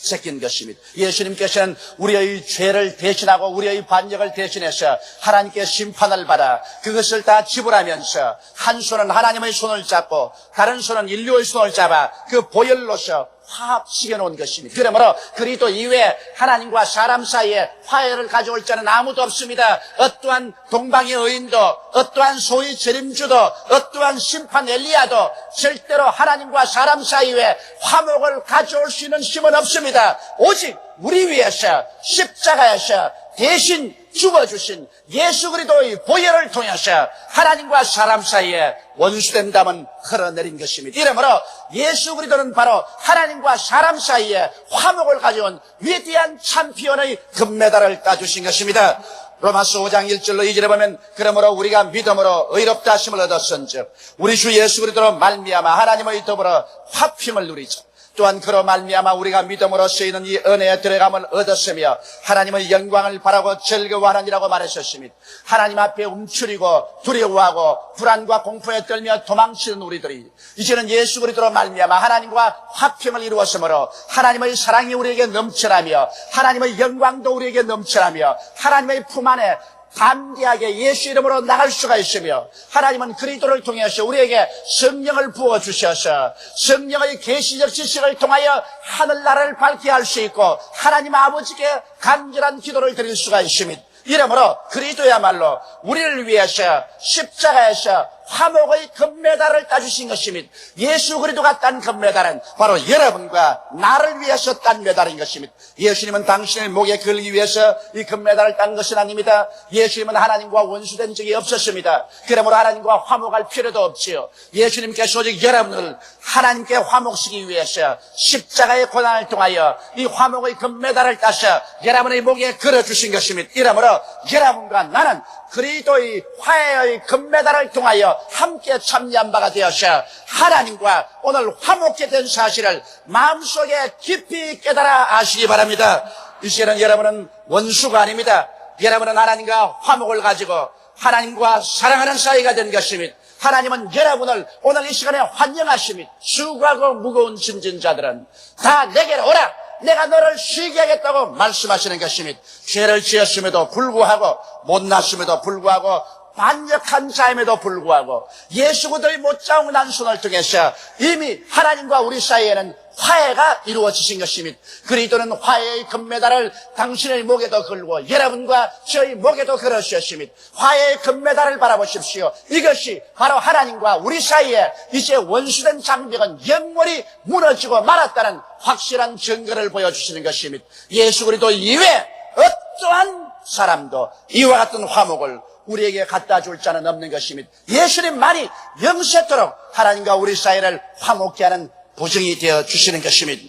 제낀 것입니다. 예수님께서는 우리의 죄를 대신하고 우리의 반역을 대신해서 하나님께 심판을 받아 그것을 다 지불하면서 한 손은 하나님의 손을 잡고 다른 손은 인류의 손을 잡아 그 보혈로서 화합시켜 놓은 것입니다. 그러므로 그리스도 이외에 하나님과 사람 사이에 화해를 가져올 자는 아무도 없습니다. 어떠한 동방의 의인도 어떠한 소위 재림주도 어떠한 심판 엘리야도 절대로 하나님과 사람 사이에 화목을 가져올 수 있는 힘은 없습니다. 오직 우리 위해서 십자가에서 대신 죽어주신 예수 그리스도의 보혈을 통해서 하나님과 사람 사이에 원수된 담은 흘러내린 것입니다. 이러므로 예수 그리스도는 바로 하나님과 사람 사이에 화목을 가져온 위대한 챔피언의 금메달을 따주신 것입니다. 로마서 5장 1절로 2절에 보면 그러므로 우리가 믿음으로 의롭다 하심을 얻었은즉 우리 주 예수 그리스도로 말미암아 하나님의 더불어 화평을 누리자. 또한 그로 말미암아 우리가 믿음으로 쓰이는 이 은혜에 들어감을 얻었으며 하나님의 영광을 바라고 즐거워하느니라고 말하셨습니다. 하나님 앞에 움츠리고 두려워하고 불안과 공포에 떨며 도망치는 우리들이 이제는 예수 그리스도로 말미암아 하나님과 화평을 이루었으므로 하나님의 사랑이 우리에게 넘쳐나며 하나님의 영광도 우리에게 넘쳐나며 하나님의 품 안에 담대하게 예수 이름으로 나갈 수가 있으며 하나님은 그리스도를 통해서 우리에게 성령을 부어주셔서 성령의 계시적 지식을 통하여 하늘나라를 밝게 할 수 있고 하나님 아버지께 간절한 기도를 드릴 수가 있습니다. 이러므로 그리스도야말로 우리를 위해서 십자가에서 화목의 금메달을 따주신 것입니다. 예수 그리스도가 딴 금메달은 바로 여러분과 나를 위해서 딴 메달인 것입니다. 예수님은 당신의 목에 걸기 위해서 이 금메달을 딴 것은 아닙니다. 예수님은 하나님과 원수된 적이 없었습니다. 그러므로 하나님과 화목할 필요도 없지요. 예수님께서 오직 여러분을 하나님께 화목시키기 위해서 십자가의 고난을 통하여 이 화목의 금메달을 따서 여러분의 목에 걸어주신 것입니다. 이러므로 여러분과 나는 그리스도의 화해의 금메달을 통하여 함께 참여한 바가 되어서 하나님과 오늘 화목게 된 사실을 마음속에 깊이 깨달아 아시기 바랍니다. 이제는 여러분은 원수가 아닙니다. 여러분은 하나님과 화목을 가지고 하나님과 사랑하는 사이가 된 것입니다. 하나님은 여러분을 오늘 이 시간에 환영하십니다. 수고하고 무거운 짐진 자들은 다 내게로 오라. 내가 너를 쉬게 하겠다고 말씀하시는 것입니다. 죄를 지었음에도 불구하고 못났음에도 불구하고 반역한 자임에도 불구하고 예수 그리스도의 못자국난 손을 통해서 이미 하나님과 우리 사이에는 화해가 이루어지신 것입니다. 그리스도는 화해의 금메달을 당신의 목에도 걸고 여러분과 저희 목에도 걸으셨습니다. 화해의 금메달을 바라보십시오. 이것이 바로 하나님과 우리 사이에 이제 원수된 장벽은 영원히 무너지고 말았다는 확실한 증거를 보여주시는 것입니다. 예수 그리스도 이외에 어떠한 사람도 이와 같은 화목을 우리에게 갖다 줄 자는 없는 것입니다. 예수님만이 영세토록 하나님과 우리 사이를 화목케 하는 보증이 되어 주시는 것입니다.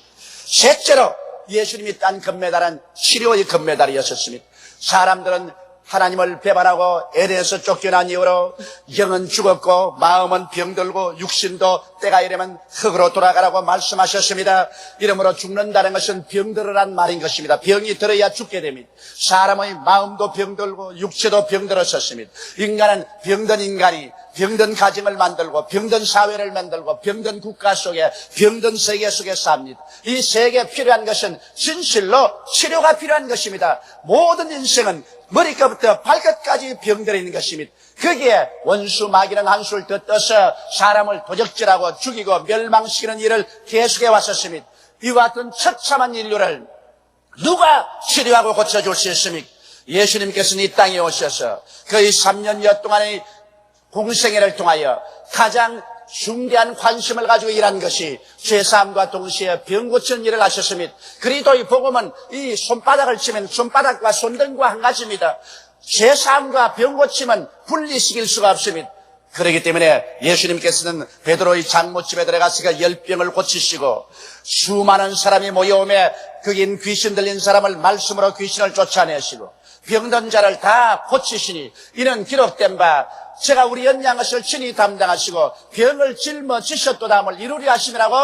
셋째로 예수님이 딴 금메달은 치료의 금메달이었습니다. 사람들은 하나님을 배반하고 에덴에서 쫓겨난 이후로 영은 죽었고 마음은 병들고 육신도 때가 이르면 흙으로 돌아가라고 말씀하셨습니다. 이러므로 죽는다는 것은 병들으란 말인 것입니다. 병이 들어야 죽게 됩니다. 사람의 마음도 병들고 육체도 병들었었습니다. 인간은 병든 인간이 병든 가정을 만들고 병든 사회를 만들고 병든 국가 속에 병든 세계 속에 삽니다. 이 세계에 필요한 것은 진실로 치료가 필요한 것입니다. 모든 인생은 머리끝부터 발끝까지 병들어 있는 것입니다. 거기에 원수 마귀는 한술 더 떠서 사람을 도적질하고 죽이고 멸망시키는 일을 계속해 왔었습니다. 이와 같은 처참한 인류를 누가 치료하고 고쳐줄 수 있습니까? 예수님께서는 이 땅에 오셔서 거의 3년여 동안의 공생애를 통하여 가장 중대한 관심을 가지고 일한 것이 죄사함과 동시에 병 고치는 일을 하셨습니다. 그리스도의 복음은 이 손바닥을 치면 손바닥과 손등과 한 가지입니다. 죄사함과 병 고침은 분리시킬 수가 없습니다. 그렇기 때문에 예수님께서는 베드로의 장모집에 들어가서 10병을 고치시고 수많은 사람이 모여오매 거긴 귀신 들린 사람을 말씀으로 귀신을 쫓아내시고 병든 자를 다 고치시니 이는 기록된 바 제가 우리 연양것을 친히 담당하시고 병을 짊어지셨도다함을 이루려 하심이라고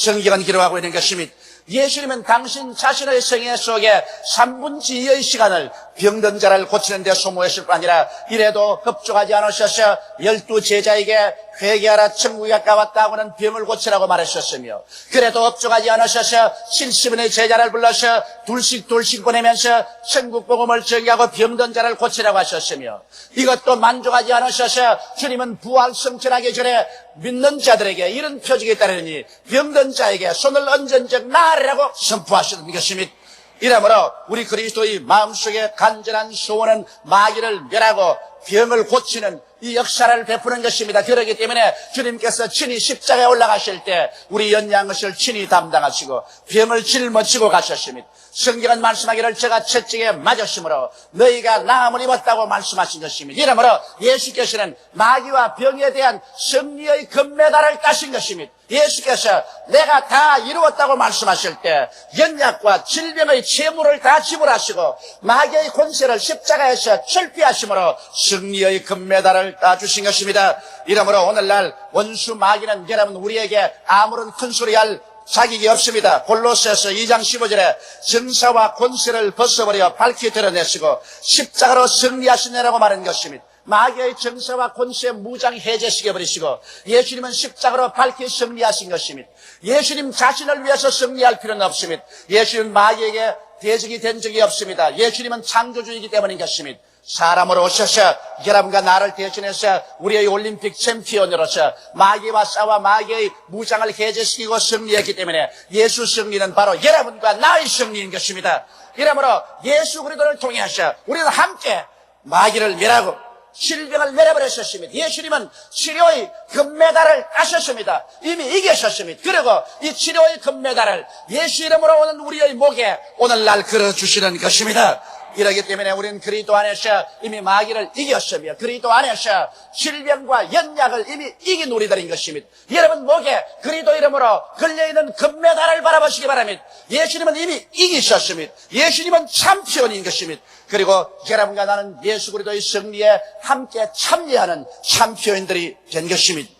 성경은 기록하고 있는 것입니다. 예수님은 당신 자신의 생애 속에 3분의 2의 시간을 병든 자를 고치는 데 소모했을 뿐 아니라 이래도 흡족하지 않으셔서 12 제자에게 회개하라 천국이 가까웠다고는 병을 고치라고 말하셨으며 그래도 흡족하지 않으셔서 70인의 제자를 불러서 둘씩 보내면서 천국 복음을 전개하고 병든 자를 고치라고 하셨으며 이것도 만족하지 않으셔서 주님은 부활 성천하기 전에 믿는 자들에게 이런 표적이 따르니 병든 자에게 손을 얹은 적 나으리라고 선포하시는 것입니다. 이러므로 우리 그리스도의 마음속에 간절한 소원은 마귀를 멸하고 병을 고치는 이 역사를 베푸는 것입니다. 그렇기 때문에 주님께서 친히 십자가에 올라가실 때 우리 연약한 것을 친히 담당하시고 병을 짊어지고 가셨습니다. 성경은 말씀하기를 제가 채찍에 맞으심으로 너희가 나음을 입었다고 말씀하신 것입니다. 이러므로 예수께서는 마귀와 병에 대한 승리의 금메달을 따신 것입니다. 예수께서 내가 다 이루었다고 말씀하실 때 연약과 질병의 채무를 다 지불하시고 마귀의 권세를 십자가에서 철폐하심으로 승리의 금메달을 따주신 것입니다. 이러므로 오늘날 원수 마귀는 여러분 우리에게 아무런 큰 소리 할 자격이 없습니다. 골로새서 2장 15절에 정사와 권세를 벗어버려 밝히 드러내시고 십자가로 승리하시느라고 말한 것입니다. 마귀의 정사와 권세 무장 해제시켜버리시고 예수님은 십자가로 밝히 승리하신 것입니다. 예수님 자신을 위해서 승리할 필요는 없습니다. 예수님은 마귀에게 대적이 된 적이 없습니다. 예수님은 창조주이기 때문인 것입니다. 사람으로 오셔서 여러분과 나를 대신해서 우리의 올림픽 챔피언으로서 마귀와 싸워 마귀의 무장을 해제시키고 승리했기 때문에 예수 승리는 바로 여러분과 나의 승리인 것입니다. 이러므로 예수 그리스도를 통해서 우리는 함께 마귀를 멸하고 질병을 멸해버렸습니다. 예수님은 치료의 금메달을 따셨습니다. 이미 이기셨습니다. 그리고 이 치료의 금메달을 예수 이름으로 오는 우리의 목에 오늘날 걸어주시는 것입니다. 이러기 때문에 우리는 그리스도 안에서 이미 마귀를 이겼으며 그리스도 안에서 질병과 연약을 이미 이긴 우리들인 것입니다. 여러분 목에 그리스도 이름으로 걸려있는 금메달을 바라보시기 바랍니다. 예수님은 이미 이기셨습니다. 예수님은 챔피언인 것입니다. 그리고 여러분과 나는 예수 그리스도의 승리에 함께 참여하는 챔피언들이 된 것입니다.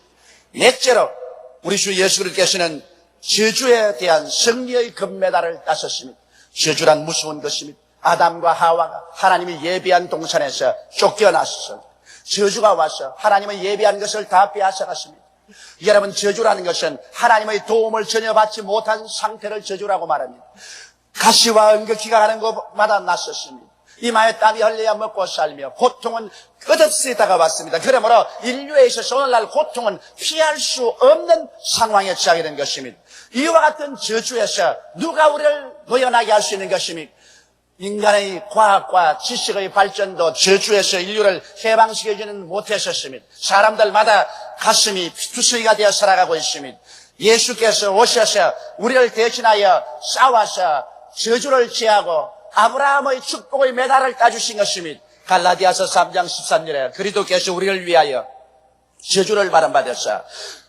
넷째로 우리 주 예수 그리스도께서는 저주에 대한 승리의 금메달을 따셨습니다. 저주란 무서운 것입니다. 아담과 하와가 하나님이 예비한 동산에서 쫓겨났었습니다. 저주가 와서 하나님의 예비한 것을 다 빼앗아갔습니다. 여러분, 저주라는 것은 하나님의 도움을 전혀 받지 못한 상태를 저주라고 말합니다. 가시와 은극기가 가는 곳마다 났었습니다. 이마에 땀이 흘려야 먹고 살며 고통은 끝없이 다가왔습니다. 그러므로 인류에 있어서 오늘날 고통은 피할 수 없는 상황에 처하게 된 것입니다. 이와 같은 저주에서 누가 우리를 놓여나게 할 수 있는 것입니까? 인간의 과학과 지식의 발전도 저주에서 인류를 해방시켜주는 못했었습니다. 사람들마다 가슴이 피투성이가 되어 살아가고 있습니다. 예수께서 오셔서 우리를 대신하여 싸워서 저주를 제하고 아브라함의 축복의 메달을 따주신 것입니다. 갈라디아서 3장 13절에 그리스도께서 우리를 위하여 저주를 받아서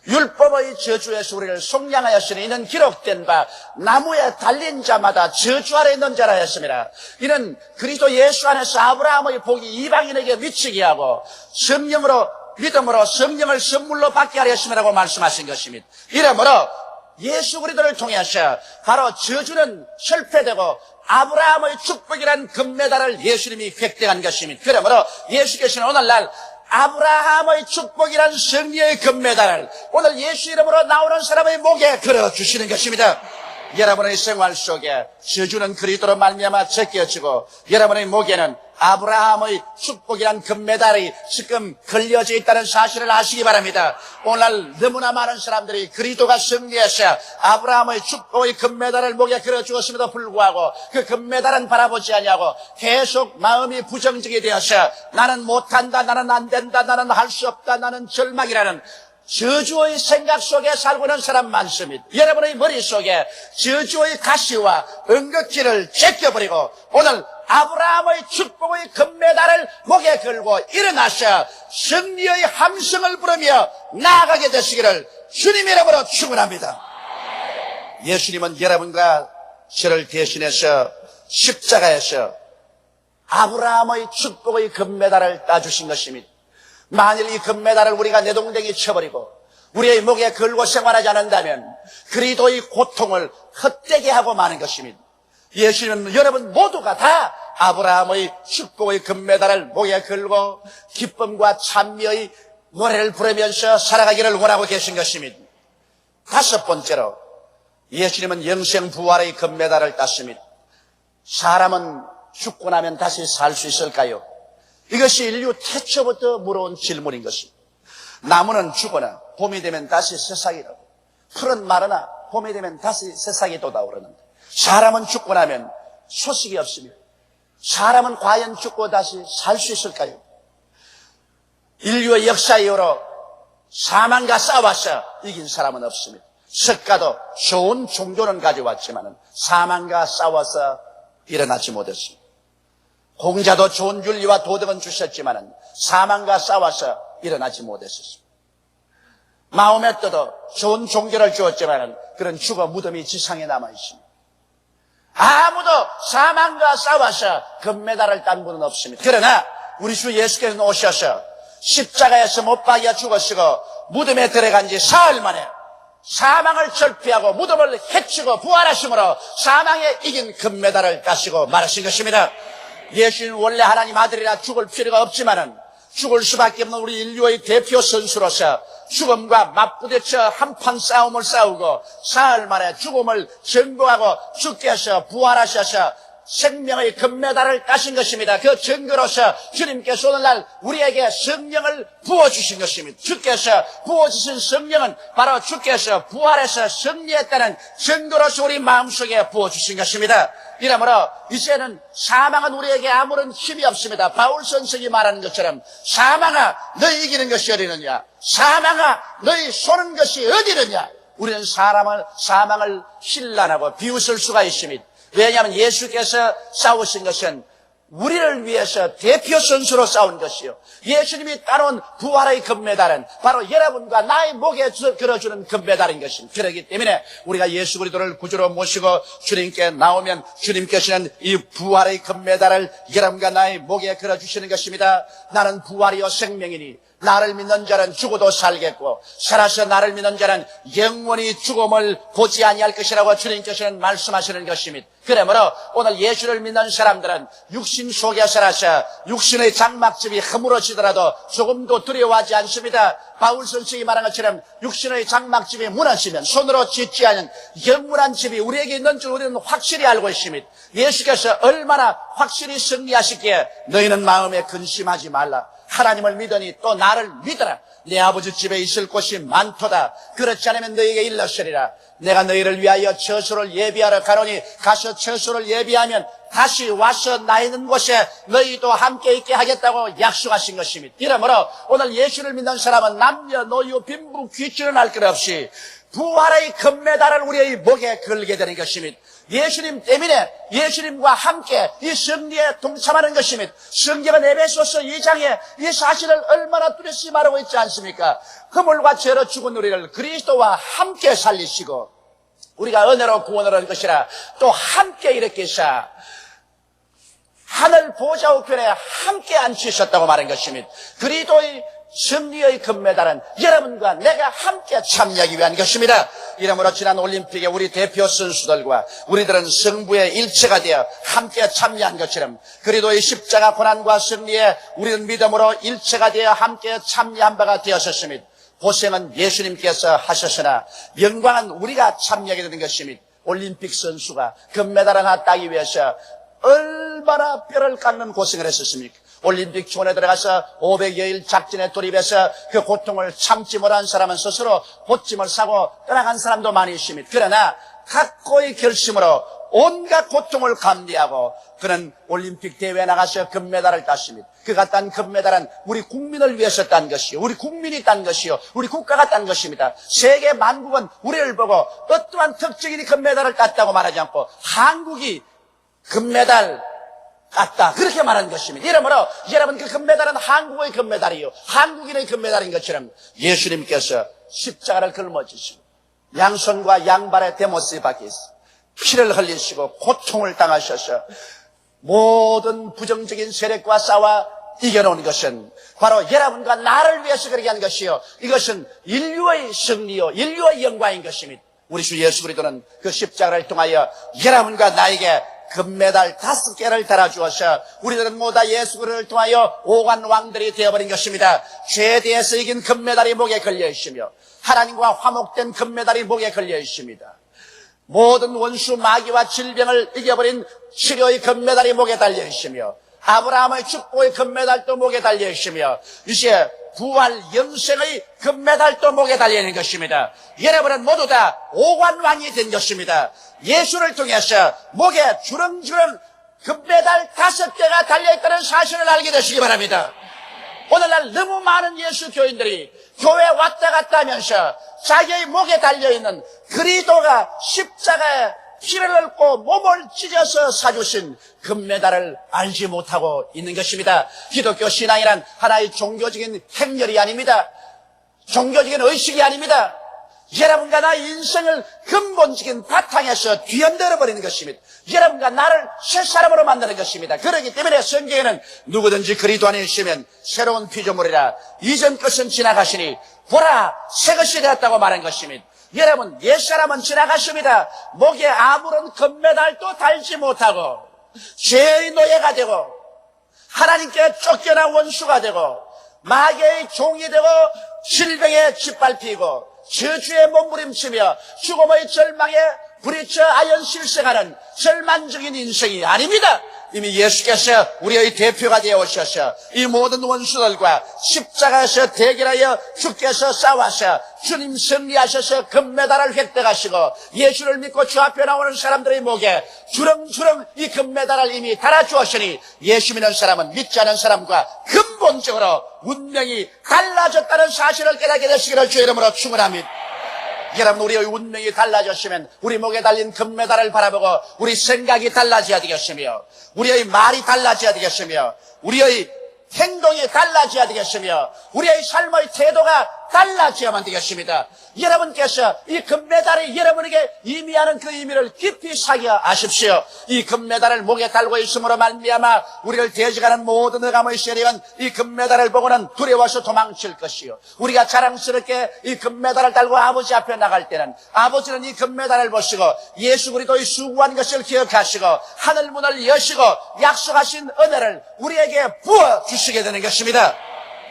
율법의 저주에서 우리를 속량하였으니 이는 기록된 바 나무에 달린 자마다 저주 아래 있는 자라 했습니다. 이는 그리스도 예수 안에서 아브라함의 복이 이방인에게 미치게 하고 성령으로 믿음으로 성령을 선물로 받게 하려 했음이라고 말씀하신 것입니다. 이러므로 예수 그리스도를 통해서 바로 저주는 실패되고 아브라함의 축복이라는 금메달을 예수님이 획득한 것입니다. 그러므로 예수께서는 오늘날 아브라함의 축복이라는 승리의 금메달을 오늘 예수 이름으로 나오는 사람의 목에 걸어주시는 것입니다. 여러분의 생활 속에 저주는 그리스도로 말미암아 제껴지고 여러분의 목에는 아브라함의 축복이란 금메달이 지금 걸려져 있다는 사실을 아시기 바랍니다. 오늘 너무나 많은 사람들이 그리스도가 승리해서 아브라함의 축복의 금메달을 목에 걸어주었음에도 불구하고 그 금메달은 바라보지 아니하고 계속 마음이 부정적이 되어서 나는 못한다, 나는 안 된다, 나는 할 수 없다, 나는 절망이라는 저주의 생각 속에 살고 있는 사람 많습니다. 여러분의 머릿속에 저주의 가시와 은극기를 제껴버리고 오늘 아브라함의 축복의 금메달을 목에 걸고 일어나셔 승리의 함성을 부르며 나아가게 되시기를 주님의 이름으로 축원합니다. 예수님은 여러분과 저를 대신해서 십자가에서 아브라함의 축복의 금메달을 따주신 것입니다. 만일 이 금메달을 우리가 내동댕이 쳐버리고 우리의 목에 걸고 생활하지 않는다면 그리스도의 고통을 헛되게 하고 마는 것입니다. 예수님은 여러분 모두가 다 아브라함의 축복의 금메달을 목에 걸고 기쁨과 찬미의 노래를 부르면서 살아가기를 원하고 계신 것입니다. 다섯 번째로 예수님은 영생 부활의 금메달을 땄습니다. 사람은 죽고 나면 다시 살 수 있을까요? 이것이 인류 태초부터 물어온 질문인 것입니다. 나무는 죽거나 봄이 되면 다시 새싹이라고, 풀은 마르나 봄이 되면 다시 새싹이 돋아오르는데 사람은 죽고 나면 소식이 없습니다. 사람은 과연 죽고 다시 살 수 있을까요? 인류의 역사 이후로 사망과 싸워서 이긴 사람은 없습니다. 석가도 좋은 종교는 가져왔지만 사망과 싸워서 일어나지 못했습니다. 공자도 좋은 윤리와 도덕은 주셨지만 사망과 싸워서 일어나지 못했습니다. 마호메트도 좋은 종교를 주었지만 그런 죽어 무덤이 지상에 남아있습니다. 아무도 사망과 싸워서 금메달을 딴 분은 없습니다. 그러나 우리 주 예수께서는 오셔서 십자가에서 못 박여 죽으시고 무덤에 들어간 지 사흘 만에 사망을 절피하고 무덤을 해치고 부활하심으로 사망에 이긴 금메달을 따시고 말하신 것입니다. 예수는 원래 하나님 아들이라 죽을 필요가 없지만은 죽을 수밖에 없는 우리 인류의 대표 선수로서 죽음과 맞부딪혀 한판 싸움을 싸우고 사흘 만에 죽음을 정복하고 주께서 부활하셔서 생명의 금메달을 따신 것입니다. 그 증거로서 주님께서 오늘날 우리에게 성령을 부어주신 것입니다. 주께서 부어주신 성령은 바로 주께서 부활해서 승리했다는 증거로서 우리 마음속에 부어주신 것입니다. 이러므로 이제는 사망은 우리에게 아무런 힘이 없습니다. 바울 선생이 말하는 것처럼 사망아 너희 이기는 것이 어디느냐, 사망아 너희 쏘는 것이 어디느냐. 우리는 사망을 신란하고 비웃을 수가 있습니다. 왜냐하면 예수께서 싸우신 것은 우리를 위해서 대표 선수로 싸운 것이요, 예수님이 따놓은 부활의 금메달은 바로 여러분과 나의 목에 걸어주는 금메달인 것입니다. 그렇기 때문에 우리가 예수 그리스도를 구주로 모시고 주님께 나오면 주님께서는 이 부활의 금메달을 여러분과 나의 목에 걸어주시는 것입니다. 나는 부활이요 생명이니 나를 믿는 자는 죽어도 살겠고 살아서 나를 믿는 자는 영원히 죽음을 보지 아니할 것이라고 주님께서는 말씀하시는 것입니다. 그러므로 오늘 예수를 믿는 사람들은 육신 속에 살아서 육신의 장막집이 허물어지더라도 조금도 두려워하지 않습니다. 바울 선생이 말한 것처럼 육신의 장막집이 무너지면 손으로 짓지 않은 영원한 집이 우리에게 있는 줄 우리는 확실히 알고 있습니다. 예수께서 얼마나 확실히 승리하시기에 너희는 마음에 근심하지 말라. 하나님을 믿으니 또 나를 믿어라. 내 아버지 집에 있을 곳이 많도다. 그렇지 않으면 너희에게 일렀으리라. 내가 너희를 위하여 처소를 예비하러 가노니 가서 처소를 예비하면 다시 와서 나 있는 곳에 너희도 함께 있게 하겠다고 약속하신 것입니다. 이러므로 오늘 예수를 믿는 사람은 남녀 노유 빈부 귀천을 할 것 없이 부활의 금메달을 우리의 목에 걸게 되는 것입니다. 예수님 때문에 예수님과 함께 이 승리에 동참하는 것입니다. 성경은 에베소서 2장에 이 사실을 얼마나 뚜렷이 말하고 있지 않습니까? 허물과 죄로 죽은 우리를 그리스도와 함께 살리시고 우리가 은혜로 구원을 얻은 것이라 또 함께 일으키사 하늘 보좌 우편에 함께 앉히셨다고 말한 것입니다. 그리스도의 승리의 금메달은 여러분과 내가 함께 참여하기 위한 것입니다. 이러므로 지난 올림픽에 우리 대표 선수들과 우리들은 승부의 일체가 되어 함께 참여한 것처럼 그리스도의 십자가 고난과 승리에 우리는 믿음으로 일체가 되어 함께 참여한 바가 되었습니다. 고생은 예수님께서 하셨으나 영광은 우리가 참여하게 되는 것입니다. 올림픽 선수가 금메달 하나 따기 위해서 얼마나 뼈를 깎는 고생을 했었습니까? 올림픽 초원에 들어가서 500여일 작전에 돌입해서 그 고통을 참지 못한 사람은 스스로 보찜을 사고 떠나간 사람도 많이 있습니다. 그러나 각고의 결심으로 온갖 고통을 감내하고 그는 올림픽 대회에 나가서 금메달을 땄습니다. 그가 딴 금메달은 우리 국민을 위해서 딴 것이요, 우리 국민이 딴 것이요, 우리 국가가 딴 것입니다. 세계 만국은 우리를 보고 어떠한 특징이 금메달을 땄다고 말하지 않고 한국이 금메달 땄다 그렇게 말하는 것입니다. 이러므로 여러분 그 금메달은 한국의 금메달이요 한국인의 금메달인 것처럼 예수님께서 십자가를 걸머지시고 양손과 양발에 대못이 박혀서 피를 흘리시고 고통을 당하셔서 모든 부정적인 세력과 싸워 이겨놓은 것은 바로 여러분과 나를 위해서 그렇게 한 것이요 이것은 인류의 승리요 인류의 영광인 것입니다. 우리 주 예수 그리스도는 그 십자가를 통하여 여러분과 나에게 금메달 5개를 달아주어서 우리들은 모두 예수 그리스도를 통하여 오간 왕들이 되어버린 것입니다. 죄에 대해서 이긴 금메달이 목에 걸려있으며 하나님과 화목된 금메달이 목에 걸려있습니다. 모든 원수 마귀와 질병을 이겨버린 치료의 금메달이 목에 달려있으며 아브라함의 축복의 금메달도 목에 달려있으며 이제 부활 영생의 금메달도 목에 달려있는 것입니다. 여러분은 모두 다 오관왕이 된 것입니다. 예수를 통해서 목에 주렁주렁 금메달 5개가 달려있다는 사실을 알게 되시기 바랍니다. 오늘날 너무 많은 예수 교인들이 교회 왔다 갔다 하면서 자기의 목에 달려있는 그리스도가 십자가에 피를 흘고 몸을 찢어서 사주신 금메달을 알지 못하고 있는 것입니다. 기독교 신앙이란 하나의 종교적인 행렬이 아닙니다. 종교적인 의식이 아닙니다. 여러분과 나의 인생을 근본적인 바탕에서 뒤흔들어버리는 것입니다. 여러분과 나를 새 사람으로 만드는 것입니다. 그렇기 때문에 성경에는 누구든지 그리스도 안에 있으면 새로운 피조물이라 이전 것은 지나가시니 보라 새 것이 되었다고 말한 것입니다. 여러분 옛사람은 지나갔습니다. 목에 아무런 금메달도 달지 못하고 죄의 노예가 되고 하나님께 쫓겨난 원수가 되고 마귀의 종이 되고 질병에 짓밟히고 저주에 몸부림치며 죽음의 절망에 부딪혀 아연실생하는 절망적인 인생이 아닙니다. 이미 예수께서 우리의 대표가 되어 오셔서 이 모든 원수들과 십자가에서 대결하여 주께서 싸워서 주님 승리하셔서 금메달을 획득하시고 예수를 믿고 주 앞에 나오는 사람들의 목에 주렁주렁 이 금메달을 이미 달아주었으니 예수 믿는 사람은 믿지 않은 사람과 근본적으로 운명이 달라졌다는 사실을 깨닫게 되시기를 주의 이름으로 축원합니다. 여러분 우리의 운명이 달라졌으면 우리 목에 달린 금메달을 바라보고 우리 생각이 달라져야 되겠으며 우리의 말이 달라져야 되겠으며 우리의 행동이 달라져야 되겠으며 우리의 삶의 태도가 달라져야만 되겠습니다. 여러분께서 이 금메달이 여러분에게 의미하는 그 의미를 깊이 사기하십시오. 이 금메달을 목에 달고 있음으로 말미암아 우리를 대적하는 모든 흑암의 세력은 이 금메달을 보고는 두려워서 도망칠 것이요, 우리가 자랑스럽게 이 금메달을 달고 아버지 앞에 나갈 때는 아버지는 이 금메달을 보시고 예수 그리스도의 수고한 것을 기억하시고 하늘 문을 여시고 약속하신 은혜를 우리에게 부어주시게 되는 것입니다.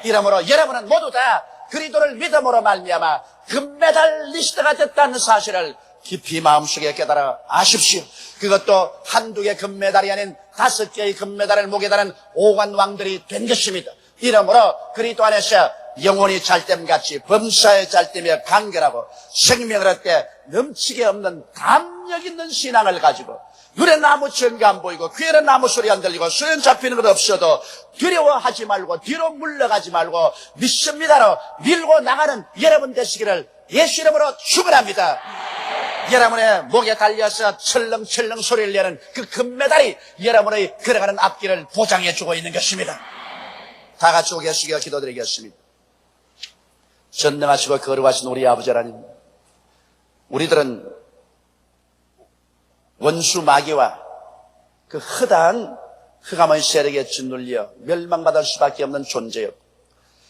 이러므로 여러분은 모두 다 그리스도를 믿음으로 말미암아 금메달리스트가 됐다는 사실을 깊이 마음속에 깨달아 아십시오. 그것도 한두 개 금메달이 아닌 5개의 금메달을 목에 다는 오관 왕들이 된 것입니다. 이러므로 그리스도 안에서 영혼이 잘됨같이 범사에 잘되며 간결하고 생명을 얻되 넘치게 없는 담력 있는 신앙을 가지고 눈에 나무 전가 안 보이고 귀에는 나무 소리 안 들리고 손에 잡히는 것 없어도 두려워하지 말고 뒤로 물러가지 말고 믿습니다로 밀고 나가는 여러분 되시기를 예수 이름으로 축원합니다. 여러분의 목에 달려서 철렁철렁 소리를 내는 그 금메달이 여러분의 걸어가는 앞길을 보장해주고 있는 것입니다. 다 같이 고개 숙여 기도드리겠습니다. 전능하시고 거룩하신 우리 아버지 하나님, 우리들은 원수 마귀와 그 허다한 흑암의 세력에 짓눌려 멸망받을 수밖에 없는 존재였고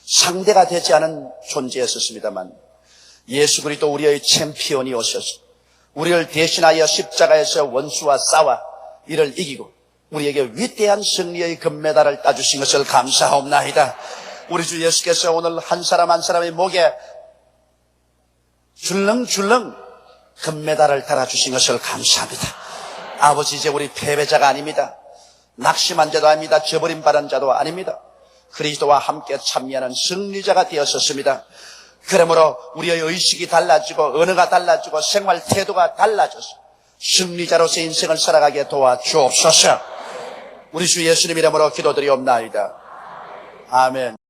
상대가 되지 않은 존재였었습니다만 예수 그리스도 우리의 챔피언이 오셔서 우리를 대신하여 십자가에서 원수와 싸워 이를 이기고 우리에게 위대한 승리의 금메달을 따주신 것을 감사하옵나이다. 우리 주 예수께서 오늘 한 사람 한 사람의 목에 줄렁줄렁 금메달을 달아주신 것을 감사합니다. 아버지, 이제 우리 패배자가 아닙니다. 낙심한 자도 아닙니다. 저버림받은 자도 아닙니다. 그리스도와 함께 참여하는 승리자가 되었었습니다. 그러므로 우리의 의식이 달라지고 언어가 달라지고 생활 태도가 달라져서 승리자로서 인생을 살아가게 도와주옵소서. 우리 주 예수님 이름으로 기도드리옵나이다. 아멘.